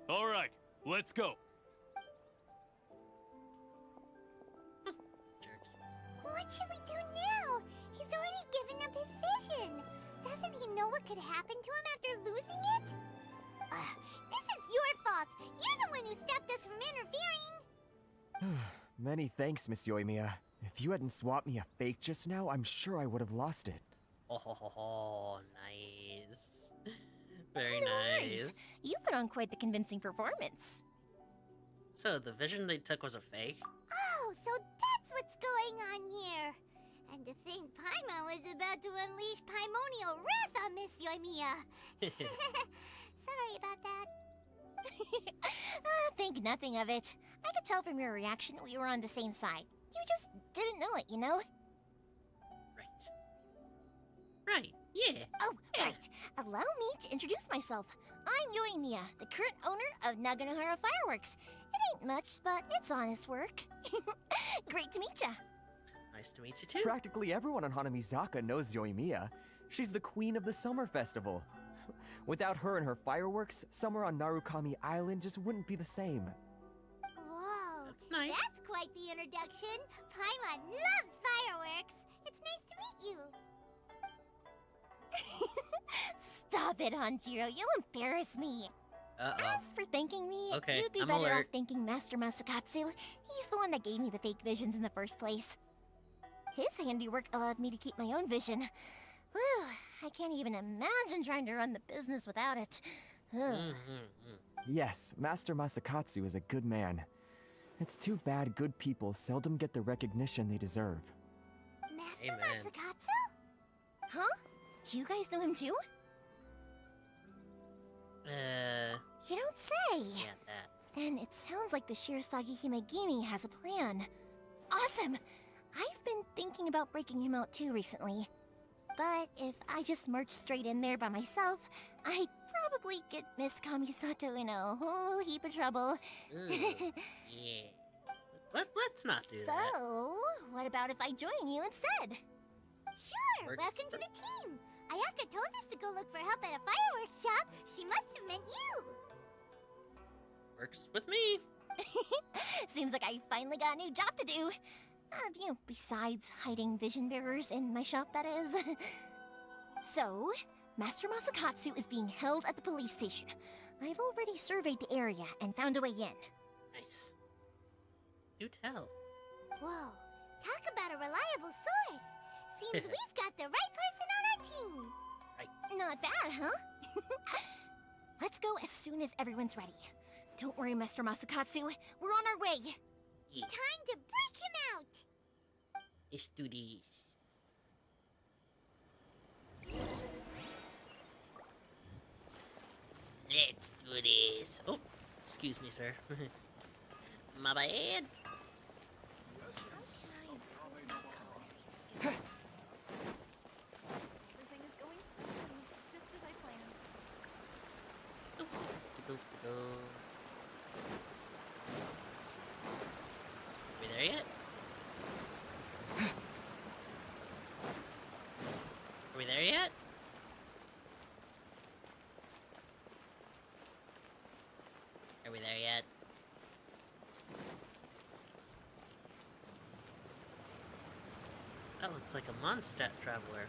All right, let's go. Jerks. What should we do now? He's already given up his vision. Doesn't he know what could happen to him after losing it? This is your fault. You're the one who stopped us from interfering. Many thanks, Miss Yoimiya. If you hadn't swapped me a fake just now, I'm sure I would have lost it. Oh, nice. Very No nice. worries. You put on quite the convincing performance. So the vision they took was a fake? Oh, so that's what's going on here. And to think Paimon was about to unleash Paimonial wrath on Miss Yoimiya. Sorry about that. Think nothing of it. I could tell from your reaction we were on the same side. You just didn't know it, you know? Right, yeah. Oh, right. Allow me to introduce myself. I'm Yoimiya, the current owner of Naganohara Fireworks. It ain't much, but it's honest work. Great to meet ya. Nice to meet you too. Practically everyone on Hanamizaka knows Yoimiya. She's the queen of the summer festival. Without her and her fireworks, summer on Narukami Island just wouldn't be the same. Whoa. That's nice. That's quite the introduction. Paimon loves fireworks. It's nice to meet you. Stop it, Hanjiro. You'll embarrass me. Uh-oh. As for thanking me, Okay, you'd be I'm better off alert. thanking Master Masakatsu. He's the one that gave me the fake visions in the first place. His handiwork allowed me to keep my own vision. Whew, I can't even imagine trying to run the business without it. Ugh. Yes, Master Masakatsu is a good man. It's too bad good people seldom get the recognition they deserve. Master Amen. Masakatsu? Huh? Do you guys know him too? You don't say. Yeah, that. Then it sounds like the Shirasagi Himegimi has a plan. Awesome! I've been thinking about breaking him out too recently. But if I just march straight in there by myself, I'd probably get Miss Kamisato in a whole heap of trouble. Ooh, yeah. Let's not do that. So, what about if I join you instead? Sure, Works welcome for- to the team. Ayaka told us to go look for help at a fireworks shop. She must have meant you. Works with me. Seems like I finally got a new job to do. Besides hiding vision bearers in my shop, that is. So, Master Masakatsu is being held at the police station. I've already surveyed the area and found a way in. Nice. Do tell. Whoa, talk about a reliable source. Seems we've got the right person on our team. Not bad, huh? Let's go as soon as everyone's ready. Don't worry, Master Masakatsu. We're on our way. Yeah. Time to break him out. Let's do this. Let's do this. Oh, excuse me, sir. My bad. Everything is going smoothly, just as I planned. We there yet? Are we there yet? Are we there yet? That looks like a Mondstadt traveler.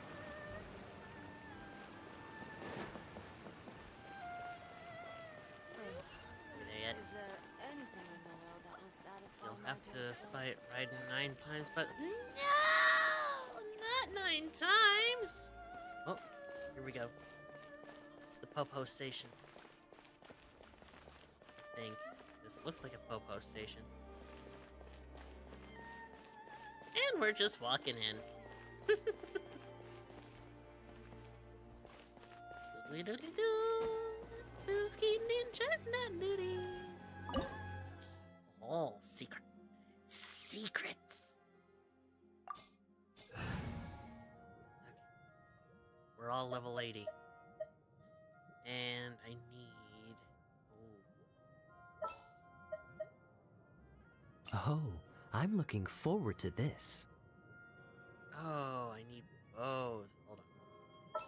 Are we there yet? Is there anything in the world that will satisfy You'll my have to taste for fight Raiden 9 times, but no, not 9 times. Oh, here we go. It's the Popo station. I think this looks like a Popo station. And we're just walking in. Oh, secret. Secrets. Okay. We're all level 80. And I need... Oh, I'm looking forward to this. Oh, I need both. Hold on.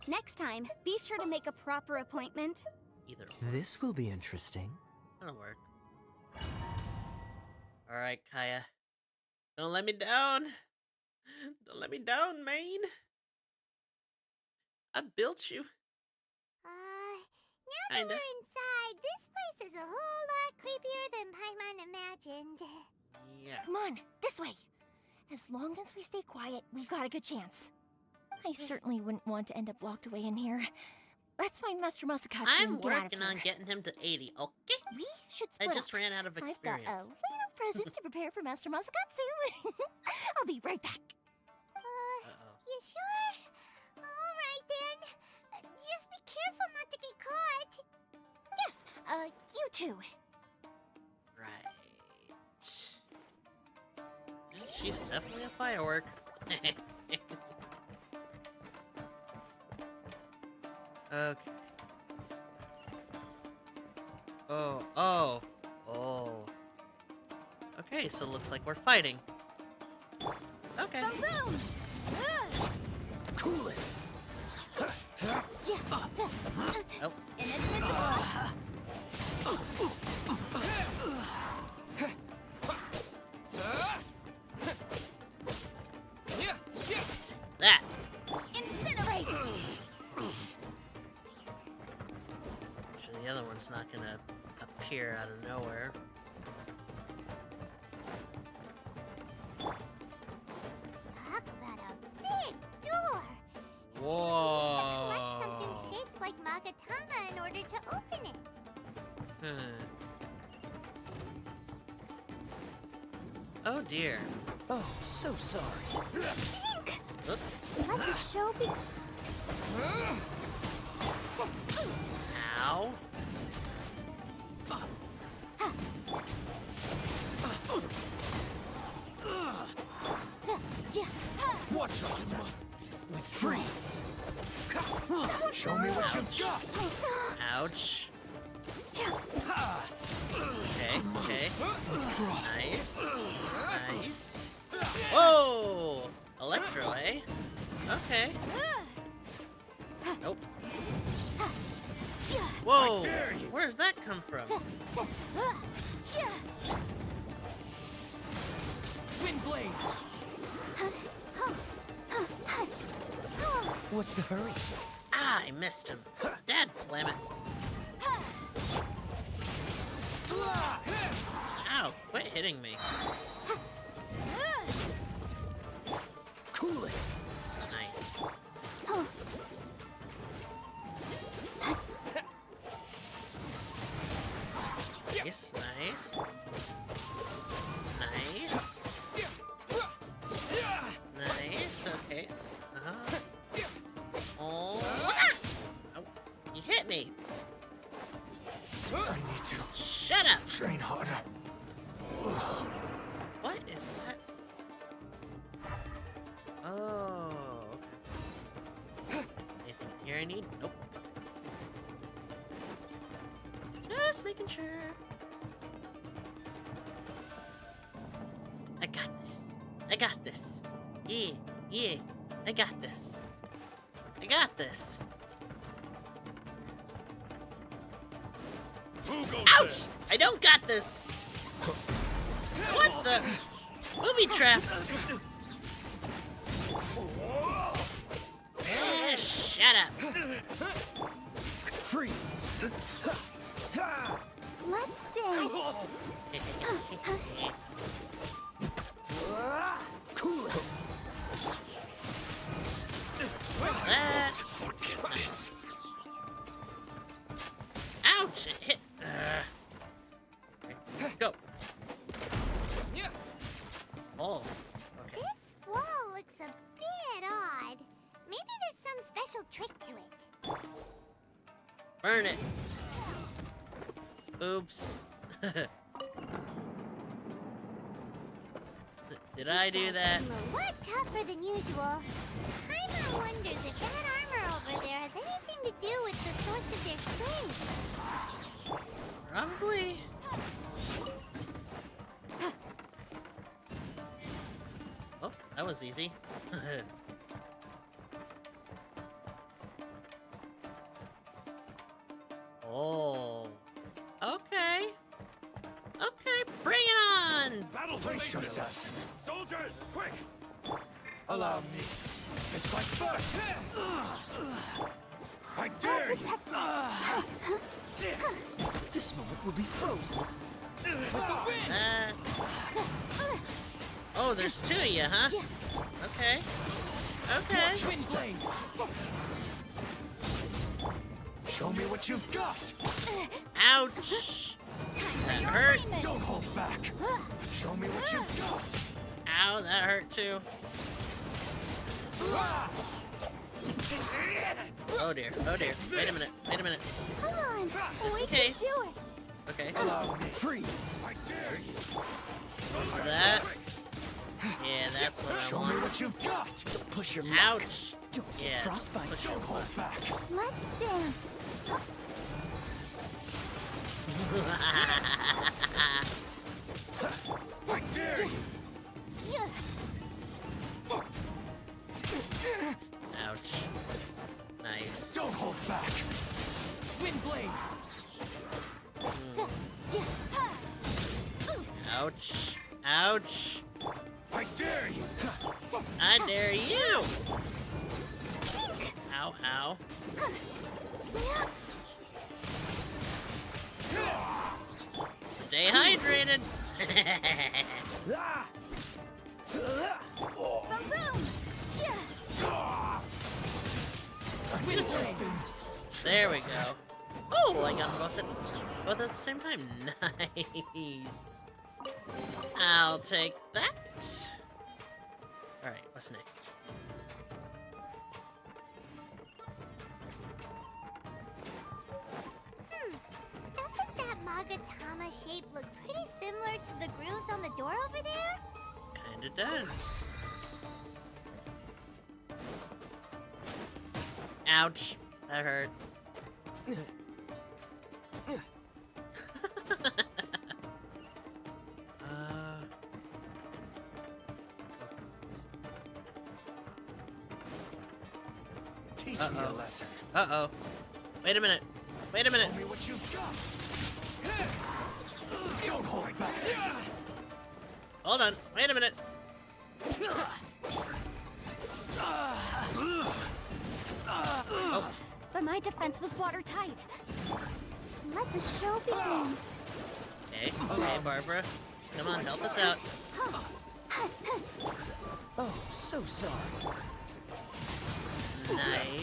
Next time, be sure to make a proper appointment. Either. This will be interesting. That'll work. Alright, Kaya. Don't let me down. Don't let me down, man. I built you. Now that we're inside, this place is a whole lot creepier than Paimon imagined. Yeah. Come on, this way. As long as we stay quiet, we've got a good chance. I certainly wouldn't want to end up locked away in here. Let's find Master Masakatsu I'm and get out of working here. on getting him to 80, okay? We should I split just up. ran out of experience. I've got a little present to prepare for Master Masakatsu. I'll be right back. You sure? Alright then. Just be careful not to get caught. Yes, you too. Right. She's definitely a firework. Okay. Oh. Okay, so looks like we're fighting. Okay. Boom! Cool it. Oh. Inadmissible. That. Incinerate. Actually, the other one's not gonna appear out of nowhere. Talk about a big door. Whoa. Collect something shaped like Magatama in order to open it. Oh dear. Oh, so sorry. Oops. Let the show be. Ow. Watch us with freeze. Show me what you've got. Ouch. Okay. Nice. Whoa! Electro, eh? Okay. Nope. Whoa! Where's that come from? Windblade. What's the hurry? Ah, I missed him. Dad, blam it. Ow, quit hitting me. Cool it. Nice. Nice, nice. Nice. Nice, okay. Oh, ah! Oh, you hit me. I need to Shut up. train harder. What is that? Oh, okay. Anything in here I need? Nope. Just making sure. I got this. I got this. Yeah. I got this. I got this. Who goes Ouch! I don't got this. What the? Booby traps. Shut up. Freeze. Let's dance. Cool it. Let's forget this. Ouch! It hit. Okay. Go. Oh. Burn it. Oops. Did I do that? A lot tougher than usual. Paimon wonders if that armor over there has anything to do with the source of their strength. Probably. Oh, that was easy. Oh. Okay. Okay, bring it on! Battle Brace yourselves. Soldiers, quick! Allow me. Let's fight first! I dare you! Protect us. This moment will be frozen. Oh, there's two of you, huh? Okay. Okay. Windblade. Show me what you've got. Ouch! That hurt. Don't hold back. Show me what you've got. Ow, that hurt too. Oh dear, oh dear. Wait a minute, wait a minute. Come on. Just We in can case. do it. Okay. Allow me. Freeze. That. Yeah, that's what I Show me want. what you've got. Don't push your luck. Ouch! Don't get Yeah. frostbite. Push your Don't hold back. Let's dance. I dare you! Ouch. Nice. Don't hold back. Windblade! Ouch. Ouch. I dare you! I dare you! Ow, ow. Stay hydrated. There we go. Oh, I got them both at the same time. Nice. I'll take that. Alright, what's next? Doesn't that Magatama shape look pretty similar to the grooves on the door over there? Kinda does. Ouch. That hurt. Teach Uh-oh. me a lesson. Uh-oh. Wait a minute. Wait a minute. Show me what you've got. Don't hold back. Hold on. Wait a minute. Oh. But my defense was watertight. Let the show begin. Okay. Okay, Barbara. Come on, help us out. Oh, so sorry. Nice.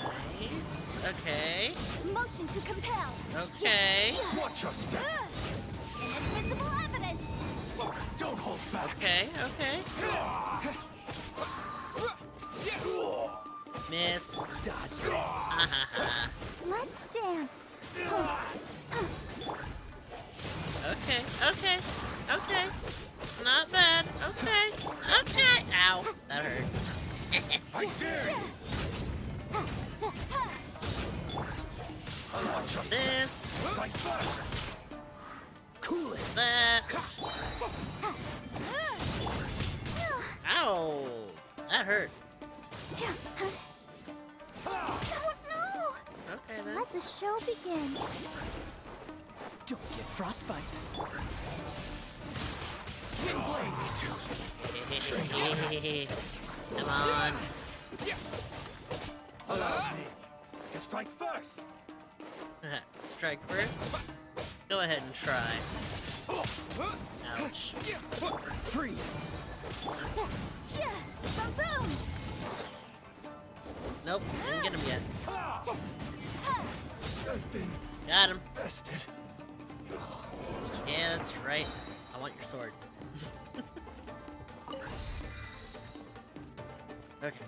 Nice. Okay. Motion to compel. Okay. Watch your step. Inadmissible evidence. Don't hold back. Okay. Okay. Miss. Dodge this. Ha ha ha. Let's dance. Okay. Okay. Okay. Not bad. Okay. Okay. Ow. That hurt. I dare you! Watch your step. This. Strike first. Cool it. That. Ow. That hurt. Okay then. Let the show begin. Don't get frostbite. Come on. Allow me. You strike first. Strike first. Go ahead and try. Ouch. Freeze. Boom! Nope, didn't get him yet. I've been Got him. bested. Yeah, that's right. I want your sword. Okay.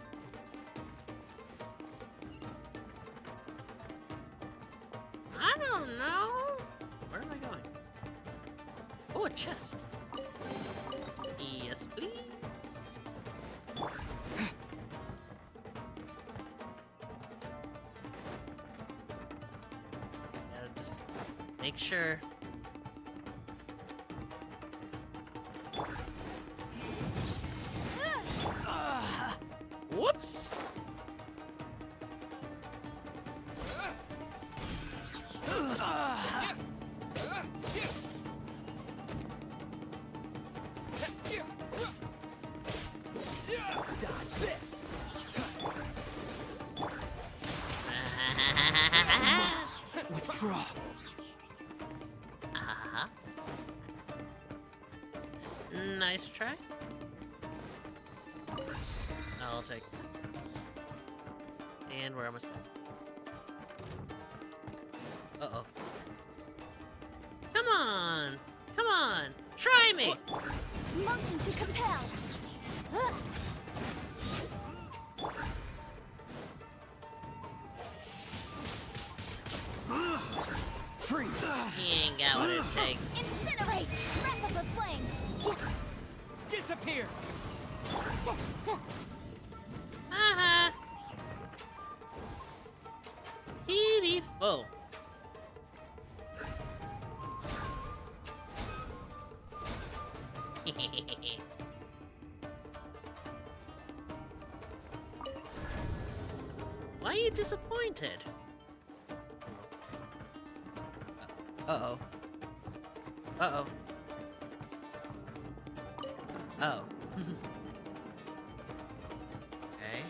chest. Yes, please. Gotta just make sure. Whoops! Dodge this. Withdraw. Uh-huh. Nice try. I'll take this. And we're almost done. Uh-oh. Come on! Come on! Try me! Motion to compel. Huh. Freeze. He ain't got what it takes. Incinerate. Wrap up the flame. Disappear. Haha. Beautiful. Why are you disappointed? Uh-oh. Uh-oh. Oh. Okay.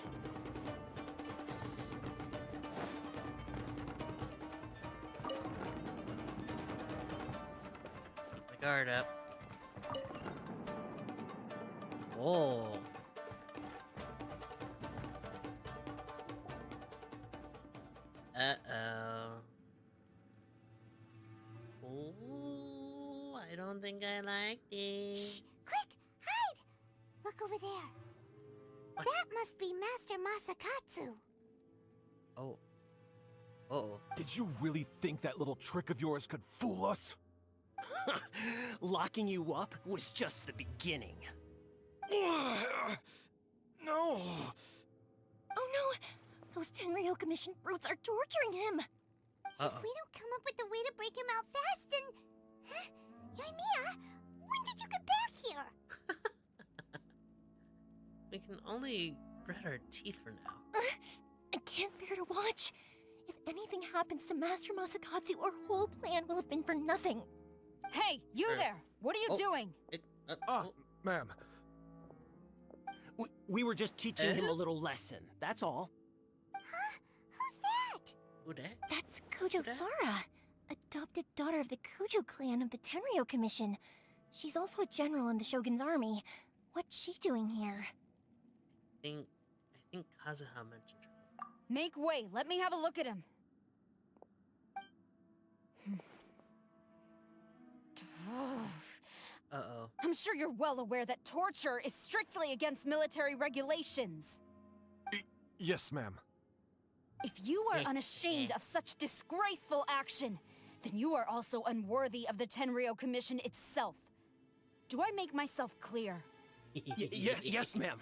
Keep my guard up. Oh. Uh-oh. Ooh, I don't think I like this. Quick, hide! Look over there. That must be Master Masakatsu. Oh. Uh-oh. Did you really think that little trick of yours could fool us? Locking you up was just the beginning. No. Oh no! Those Tenryo Commission brutes are torturing him! Uh-oh. If we don't come up with a way to break him out fast, then... Huh? Yoimiya, when did you get back here? We can only grit our teeth for now. I can't bear to watch. If anything happens to Master Masakatsu, our whole plan will have been for nothing. Hey, you there! What are you doing? Ma'am. We were just teaching him a little lesson, that's all. Huh? Who's that? Who dat? That's Kujo Sara, adopted daughter of the Kujo clan of the Tenryo Commission. She's also a general in the Shogun's army. What's she doing here? I think Kazuha mentioned her. Make way. Let me have a look at him. Uh-oh. I'm sure you're well aware that torture is strictly against military regulations. Yes, ma'am. If you are unashamed of such disgraceful action, then you are also unworthy of the Tenryo Commission itself. Do I make myself clear? Yes, ma'am.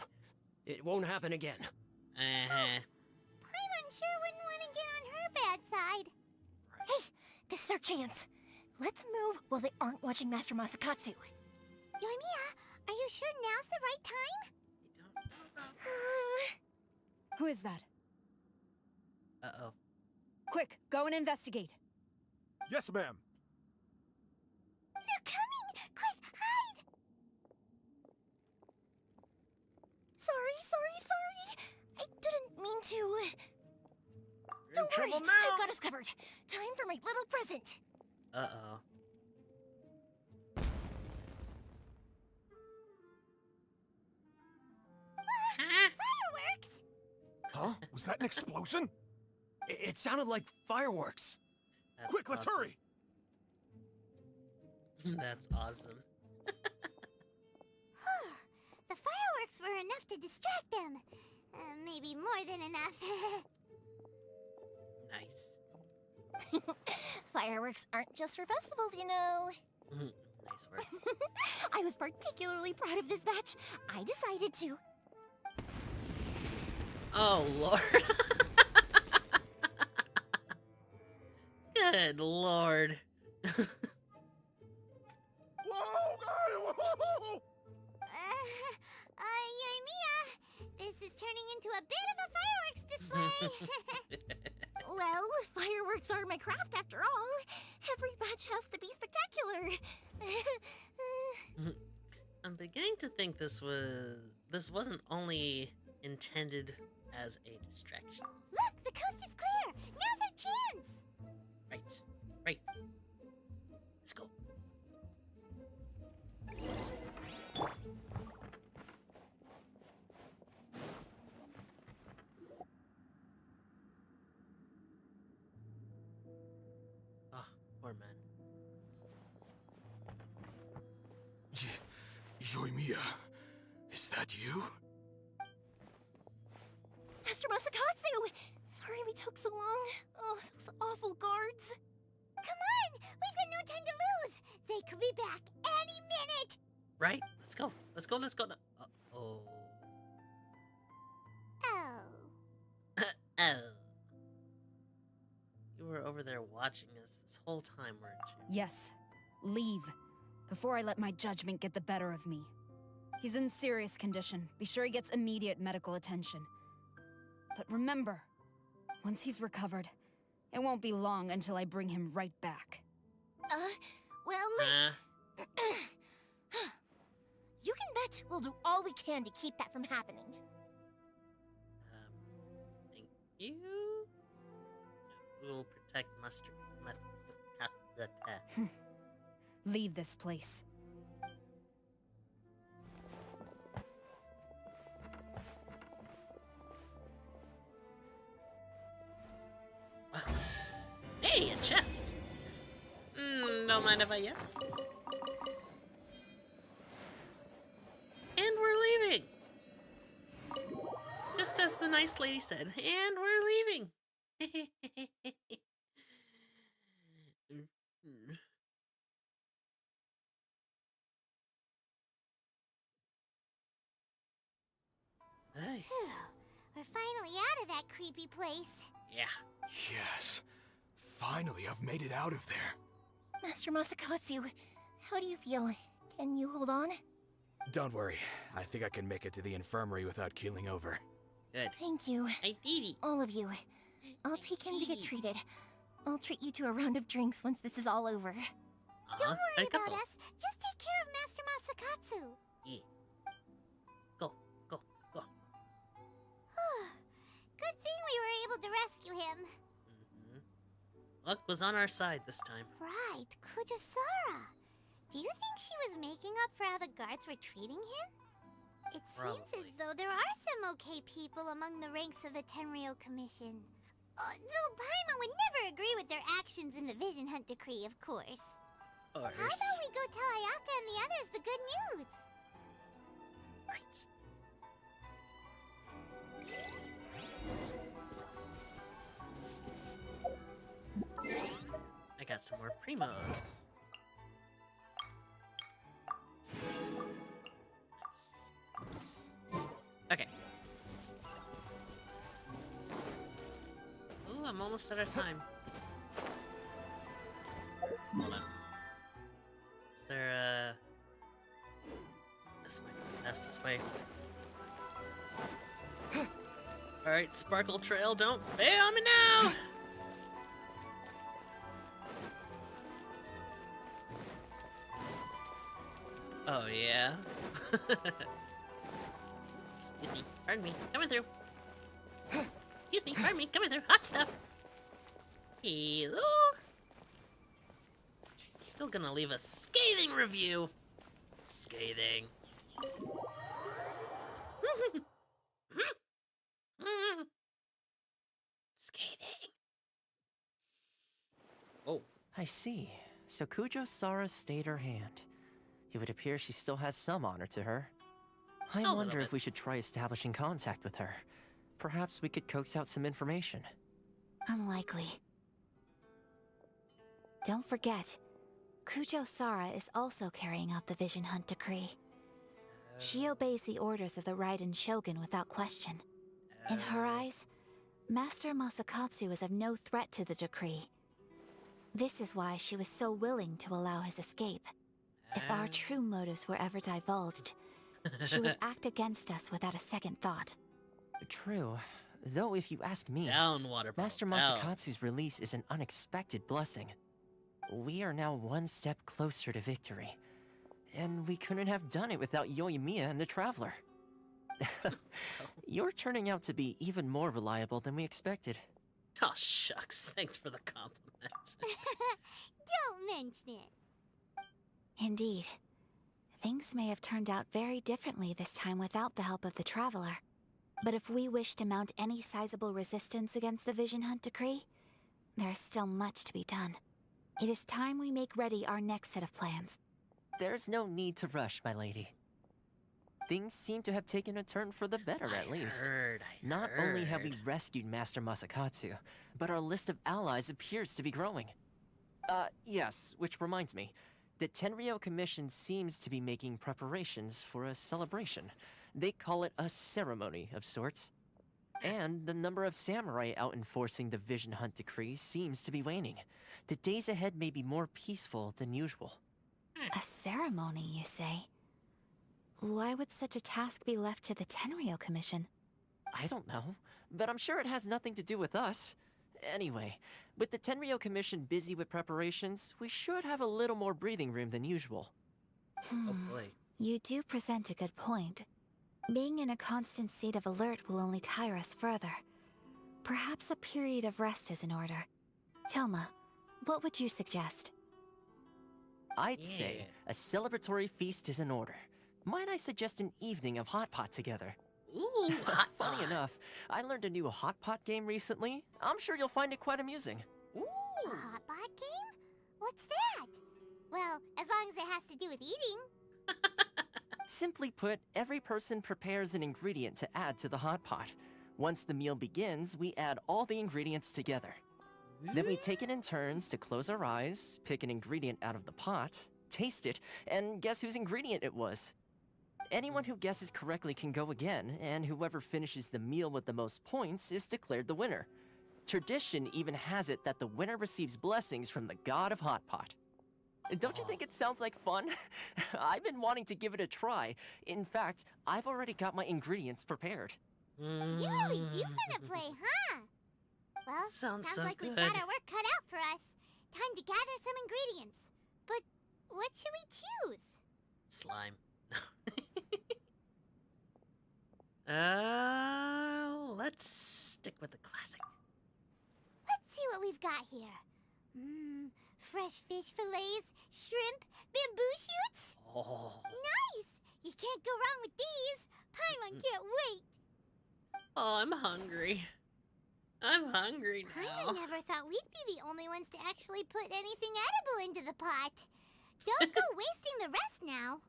It won't happen again. Paimon sure wouldn't want to get on her bad side. Hey, this is our chance. Let's move while they aren't watching Master Masakatsu. Yoimiya, are you sure now's the right time? Who is that? Uh-oh. Quick, go and investigate. Yes, ma'am. They're coming! Quick, hide! Sorry. I didn't mean to. You're Don't in worry, trouble now. I've got us covered. Time for my little present. Uh-oh. Fireworks! Huh? Was that an explosion? It sounded like fireworks. That's Quick, let's awesome. hurry! That's awesome. The fireworks were enough to distract them. Maybe more than enough. Nice. Fireworks aren't just for festivals, you know. Nice work. I was particularly proud of this batch. I decided to. Oh, Lord. Good Lord. Yoimiya, this is turning into a bit of a fireworks display. Well, fireworks are my craft after all. Every batch has to be spectacular. I'm beginning to think this wasn't only intended as a distraction. Look, the coast is clear. Now's our chance. Right. Let's go. Ah, poor man. Yoimiya, is that you? Master Masakatsu! Sorry we took so long. Oh, those awful guards. Come on! We've got no time to lose! They could be back any minute! Right? Let's go. No. Uh-oh. Oh. Oh. You were over there watching us this whole time, weren't you? Yes. Leave. Before I let my judgment get the better of me. He's in serious condition. Be sure he gets immediate medical attention. But remember, once he's recovered, it won't be long until I bring him right back. You can bet we'll do all we can to keep that from happening. Thank you. We will protect Matsukata. Leave this place. Hey, a chest! Don't mind if I yes. And we're leaving! Just as the nice lady said, and we're leaving! Hey. We're finally out of that creepy place. Yeah. Yes. Finally, I've made it out of there. Master Masakatsu, how do you feel? Can you hold on? Don't worry. I think I can make it to the infirmary without keeling over. Good. Thank you. Hey, Dee. All of you. I'll take him to get treated. I'll treat you to a round of drinks once this is all over. Don't worry about us. Just take care of Master Masakatsu. Yeah. Go. Good thing we were able to rescue him. Luck was on our side this time. Right, Kujusara. Do you think she was making up for how the guards were treating him? It seems as though there are some okay people among the ranks of the Tenryou Commission. Though Paimon would never agree with their actions in the Vision Hunt Decree, of course. How about we go tell Ayaka and the others the good news? Right. I got some more primos. Nice. Okay. Ooh, I'm almost out of time. Hold on. Is there a... This might be the fastest way. Alright, Sparkle Trail, don't fail me now! Oh, yeah? Excuse me, pardon me, coming through. Excuse me, pardon me, coming through. Hot stuff! Hello? Still gonna leave a scathing review. Scathing. Scathing. Oh. I see. So Kujo-Sara stayed her hand. It would appear she still has some honor to her. I wonder if we should try establishing contact with her. Perhaps we could coax out some information. Unlikely. Don't forget, Kujo Sara is also carrying out the Vision Hunt decree. She obeys the orders of the Raiden Shogun without question. In her eyes, Master Masakatsu is of no threat to the decree. This is why she was so willing to allow his escape. If our true motives were ever divulged, she would act against us without a second thought. True. Though if you ask me, Down, water bottle, Master down. Masakatsu's release is an unexpected blessing. We are now one step closer to victory. And we couldn't have done it without Yoimiya and the Traveler. You're turning out to be even more reliable than we expected. Oh, shucks. Thanks for the compliment. Don't mention it. Indeed. Things may have turned out very differently this time without the help of the Traveler. But if we wish to mount any sizable resistance against the Vision Hunt decree, there is still much to be done. It is time we make ready our next set of plans. There's no need to rush, my lady. Things seem to have taken a turn for the better, at least. Not only have we rescued Master Masakatsu, but our list of allies appears to be growing. Yes, which reminds me. The Tenryou Commission seems to be making preparations for a celebration. They call it a ceremony of sorts. And the number of samurai out enforcing the Vision Hunt decree seems to be waning. The days ahead may be more peaceful than usual. A ceremony, you say? Why would such a task be left to the Tenryou Commission? I don't know, but I'm sure it has nothing to do with us. Anyway, with the Tenryou Commission busy with preparations, we should have a little more breathing room than usual. Hopefully. You do present a good point. Being in a constant state of alert will only tire us further. Perhaps a period of rest is in order. Toma, what would you suggest? I'd say a celebratory feast is in order. Might I suggest an evening of hot pot together? Ooh, hot pot. Funny enough, I learned a new hot pot game recently. I'm sure you'll find it quite amusing. A hot pot game? What's that? Well, as long as it has to do with eating. Simply put, every person prepares an ingredient to add to the hot pot. Once the meal begins, we add all the ingredients together. Then we take it in turns to close our eyes, pick an ingredient out of the pot, taste it, and guess whose ingredient it was. Anyone who guesses correctly can go again, and whoever finishes the meal with the most points is declared the winner. Tradition even has it that the winner receives blessings from the god of hot pot. Don't you think it sounds like fun? I've been wanting to give it a try. In fact, I've already got my ingredients prepared. You really do want to play, huh? Well, Sounds so like we've good. got our work cut out for us. Time to gather some ingredients. But what should we choose? Slime. Let's stick with the classic. Let's see what we've got here. Fresh fish fillets, shrimp, bamboo shoots. Oh. Nice! You can't go wrong with these. Paimon can't wait. Oh, I'm hungry. I'm hungry now. Paimon never thought we'd be the only ones to actually put anything edible into the pot. Don't go wasting the rest now.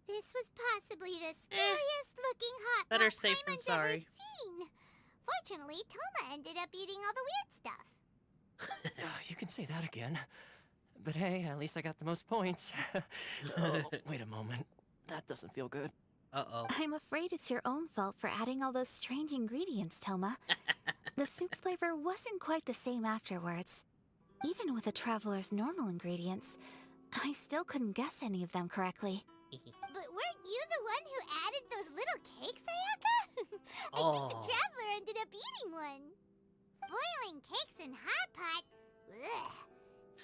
This was possibly the scariest looking hot Better pot safe than Paimon's sorry. ever seen. Fortunately, Toma ended up eating all the weird stuff. You can say that again. But hey, at least I got the most points. Oh, wait a moment. That doesn't feel good. Uh-oh. I'm afraid it's your own fault for adding all those strange ingredients, Toma. The soup flavor wasn't quite the same afterwards. Even with the Traveler's normal ingredients, I still couldn't guess any of them correctly. But weren't you the one who added those little cakes, Ayaka? I think the Traveler ended up eating one. Boiling cakes in hot pot? Ugh.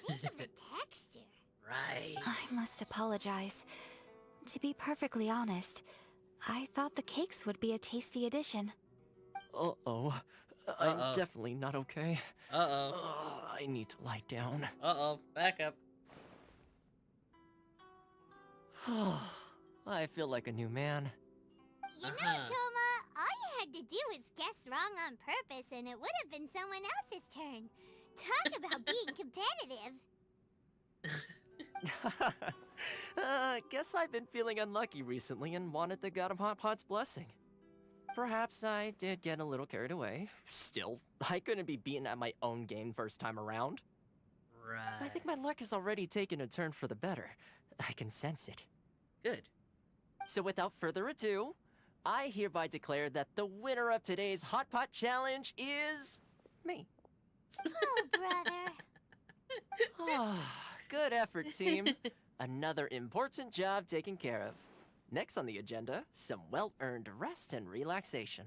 Think of the texture. Right. I must apologize. To be perfectly honest, I thought the cakes would be a tasty addition. Uh-oh. I'm definitely not okay. Uh-oh. I need to lie down. Uh-oh. Back up. I feel like a new man. You know, Toma, all you had to do was guess wrong on purpose and it would have been someone else's turn. Talk about being competitive. Guess I've been feeling unlucky recently and wanted the God of Hot Pot's blessing. Perhaps I did get a little carried away. Still, I couldn't be beaten at my own game first time around. I think my luck has already taken a turn for the better. I can sense it. Good. So without further ado, I hereby declare that the winner of today's Hot Pot Challenge is me. Oh, brother. Good effort, team. Another important job taken care of. Next on the agenda, some well-earned rest and relaxation.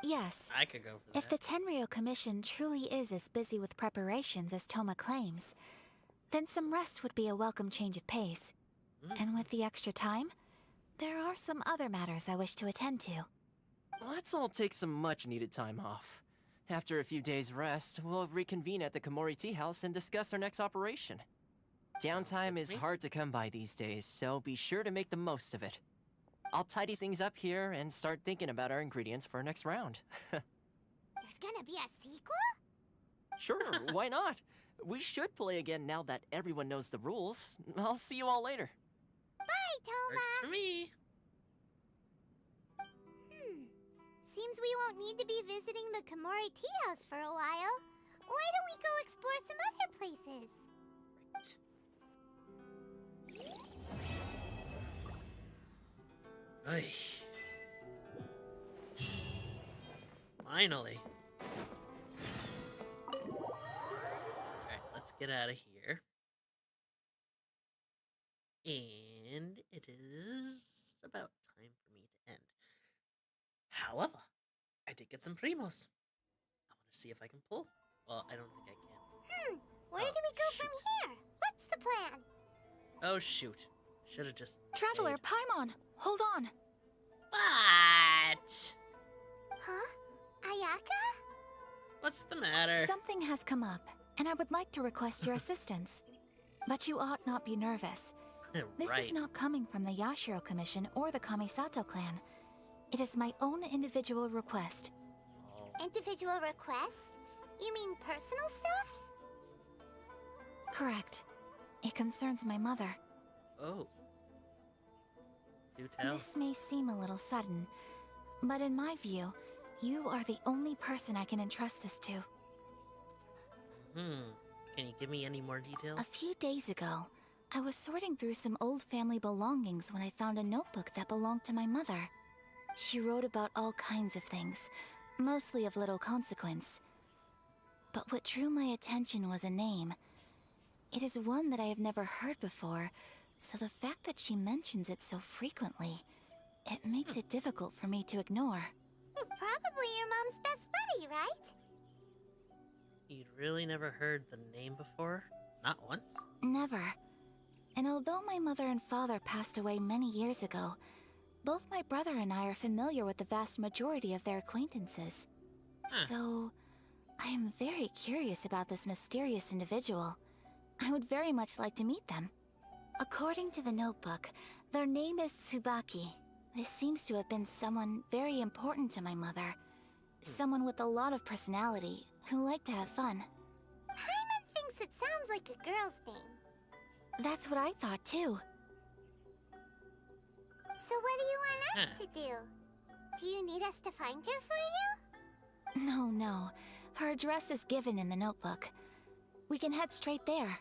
Yes. I could go for that. If the Tenryou Commission truly is as busy with preparations as Toma claims, then some rest would be a welcome change of pace. And with the extra time, there are some other matters I wish to attend to. Let's all take some much-needed time off. After a few days' rest, we'll reconvene at the Komori Tea House and discuss our next operation. Downtime is hard to come by these days, so be sure to make the most of it. I'll tidy things up here and start thinking about our ingredients for our next round. There's gonna be a sequel? Sure, why not? We should play again now that everyone knows the rules. I'll see you all later. Bye, Toma! Works for me. Seems we won't need to be visiting the Komori Tea House for a while. Why don't we go explore some other places? Ay. Finally. Alright, let's get out of here. And it is about time for me to end. However, I did get some primos. I want to see if I can pull. Well, I don't think I can. Where do we go from here? What's the plan? Oh, shoot. Should have just Traveler, stayed. Paimon, hold on. What? Huh? Ayaka? What's the matter? Something has come up, and I would like to request your assistance. But you ought not be nervous. This Right. is not coming from the Yashiro Commission or the Kamisato clan. It is my own individual request. Individual request? You mean personal stuff? Correct. It concerns my mother. Oh. Do tell. This may seem a little sudden, but in my view, you are the only person I can entrust this to. Can you give me any more details? A few days ago, I was sorting through some old family belongings when I found a notebook that belonged to my mother. She wrote about all kinds of things, mostly of little consequence. But what drew my attention was a name. It is one that I have never heard before, so the fact that she mentions it so frequently, it makes it difficult for me to ignore. Probably your mom's best buddy, right? You'd really never heard the name before? Not once? Never. And although my mother and father passed away many years ago, both my brother and I are familiar with the vast majority of their acquaintances. So, I am very curious about this mysterious individual. I would very much like to meet them. According to the notebook, their name is Tsubaki. This seems to have been someone very important to my mother. Someone with a lot of personality, who liked to have fun. Paimon thinks it sounds like a girl's name. That's what I thought too. So what do you want us to do? Do you need us to find her for you? No. Her address is given in the notebook. We can head straight there.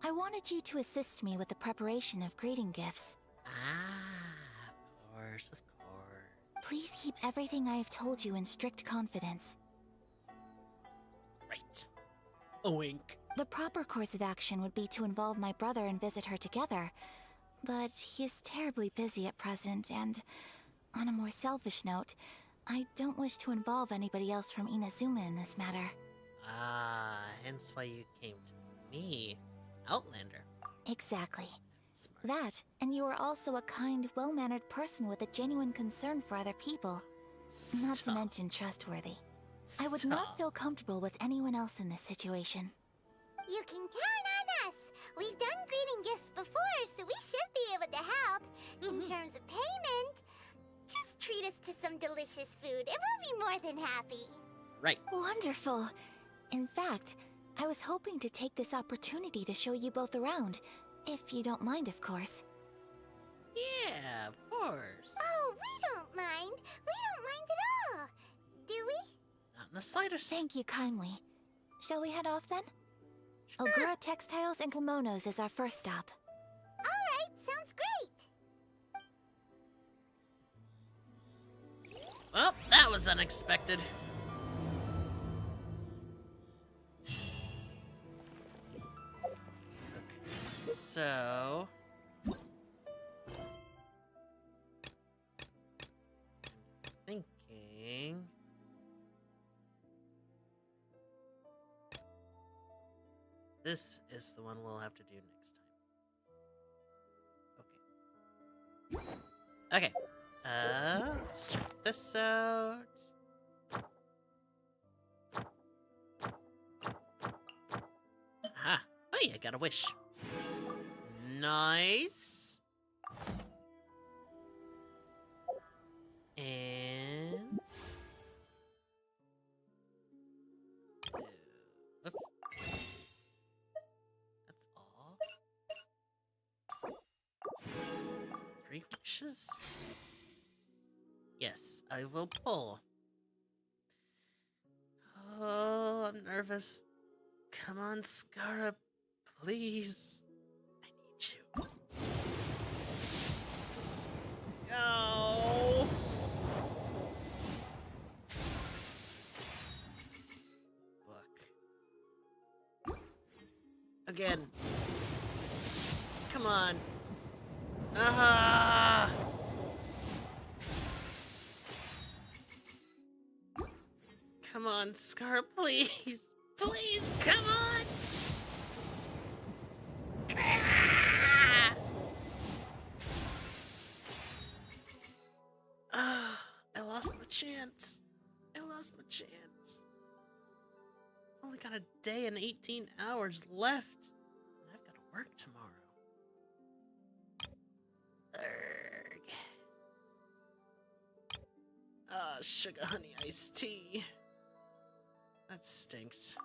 I wanted you to assist me with the preparation of greeting gifts. Of course. Please keep everything I have told you in strict confidence. Right. A wink. The proper course of action would be to involve my brother and visit her together. But he is terribly busy at present, and on a more selfish note, I don't wish to involve anybody else from Inazuma in this matter. Hence why you came to me, Outlander. Exactly. That, and you are also a kind, well-mannered person with a genuine concern for other people. Not to mention trustworthy. I would not feel comfortable with anyone else in this situation. You can count on us. We've done greeting gifts before, so we should be able to help. In terms of payment, just treat us to some delicious food and we'll be more than happy. Right. Wonderful. In fact, I was hoping to take this opportunity to show you both around, if you don't mind, of course. Yeah, of course. Oh, we don't mind. We don't mind at all. Do we? Not in the slightest. Thank you kindly. Shall we head off then? Ogura Textiles and Kimonos is our first stop. Alright, sounds great! Well, that was unexpected. Okay, so... I'm thinking... This is the one we'll have to do next time. Okay. Let's check this out. Aha. Hey, I got a wish. Nice. And... Oops. That's all. 3 wishes? Yes, I will pull. Oh, I'm nervous. Come on, Scarab, please. I need you. No. Book. Again. Come on. Ah. Come on, Scar, please. Please, come on. Ah! I lost my chance. I lost my chance. Only got a day and 18 hours left. And I've got to work tomorrow. Urgh. Sugar honey iced tea. That stinks.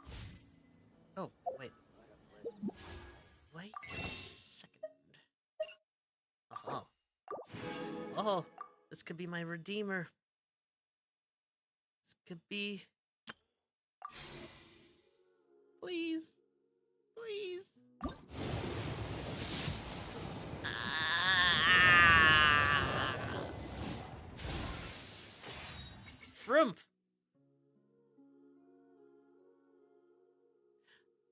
Oh, wait. Wait a second. Oh. Oh, this could be my redeemer. This could be... Please. Please. Ah. Frump.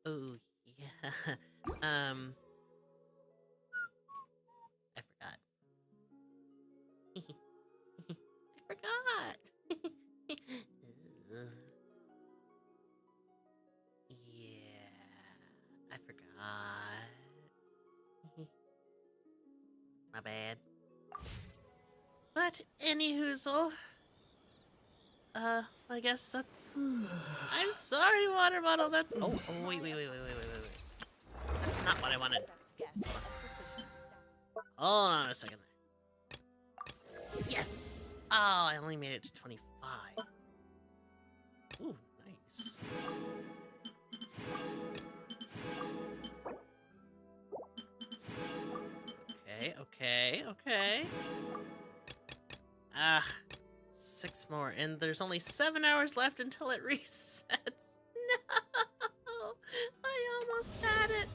Oh, yeah. I forgot. I forgot. Yeah, I forgot. My bad. But anywhoozle. I guess that's... I'm sorry, water bottle, that's... Oh, wait. That's not what I wanted. Hold on a second there. Yes! Oh, I only made it to 25. Ooh, nice. Okay. Ah, 6 more, and there's only 7 hours left until it resets. No! I almost had it!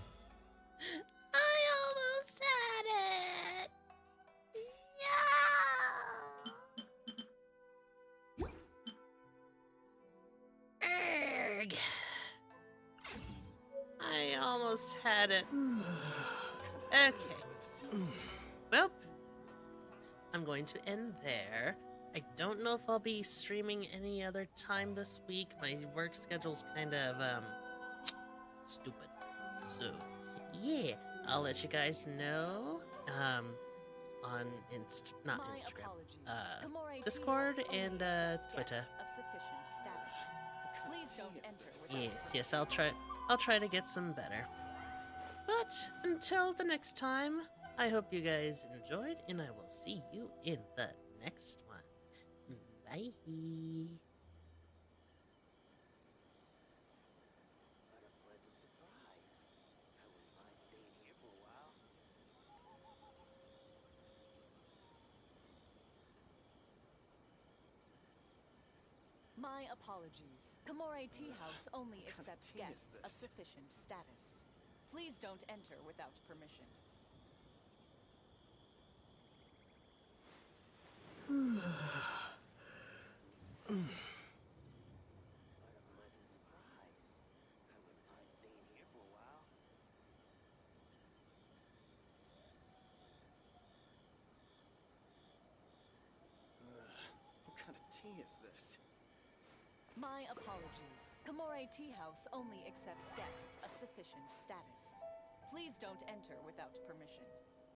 No! Erg! I almost had it. Okay. Well, I'm going to end there. I don't know if I'll be streaming any other time this week. My work schedule's kind of, stupid. So, yeah, I'll let you guys know, on not Instagram, Discord and, Twitter. Yes, I'll try to get some better. But until the next time, I hope you guys enjoyed, and I will see you in the next one. Bye. My My apologies. Kamore Tea House only accepts guests of sufficient status. Please don't enter without permission. What kind of tea is this? My apologies. Kamore Tea House only accepts guests of sufficient status. Please don't enter without permission.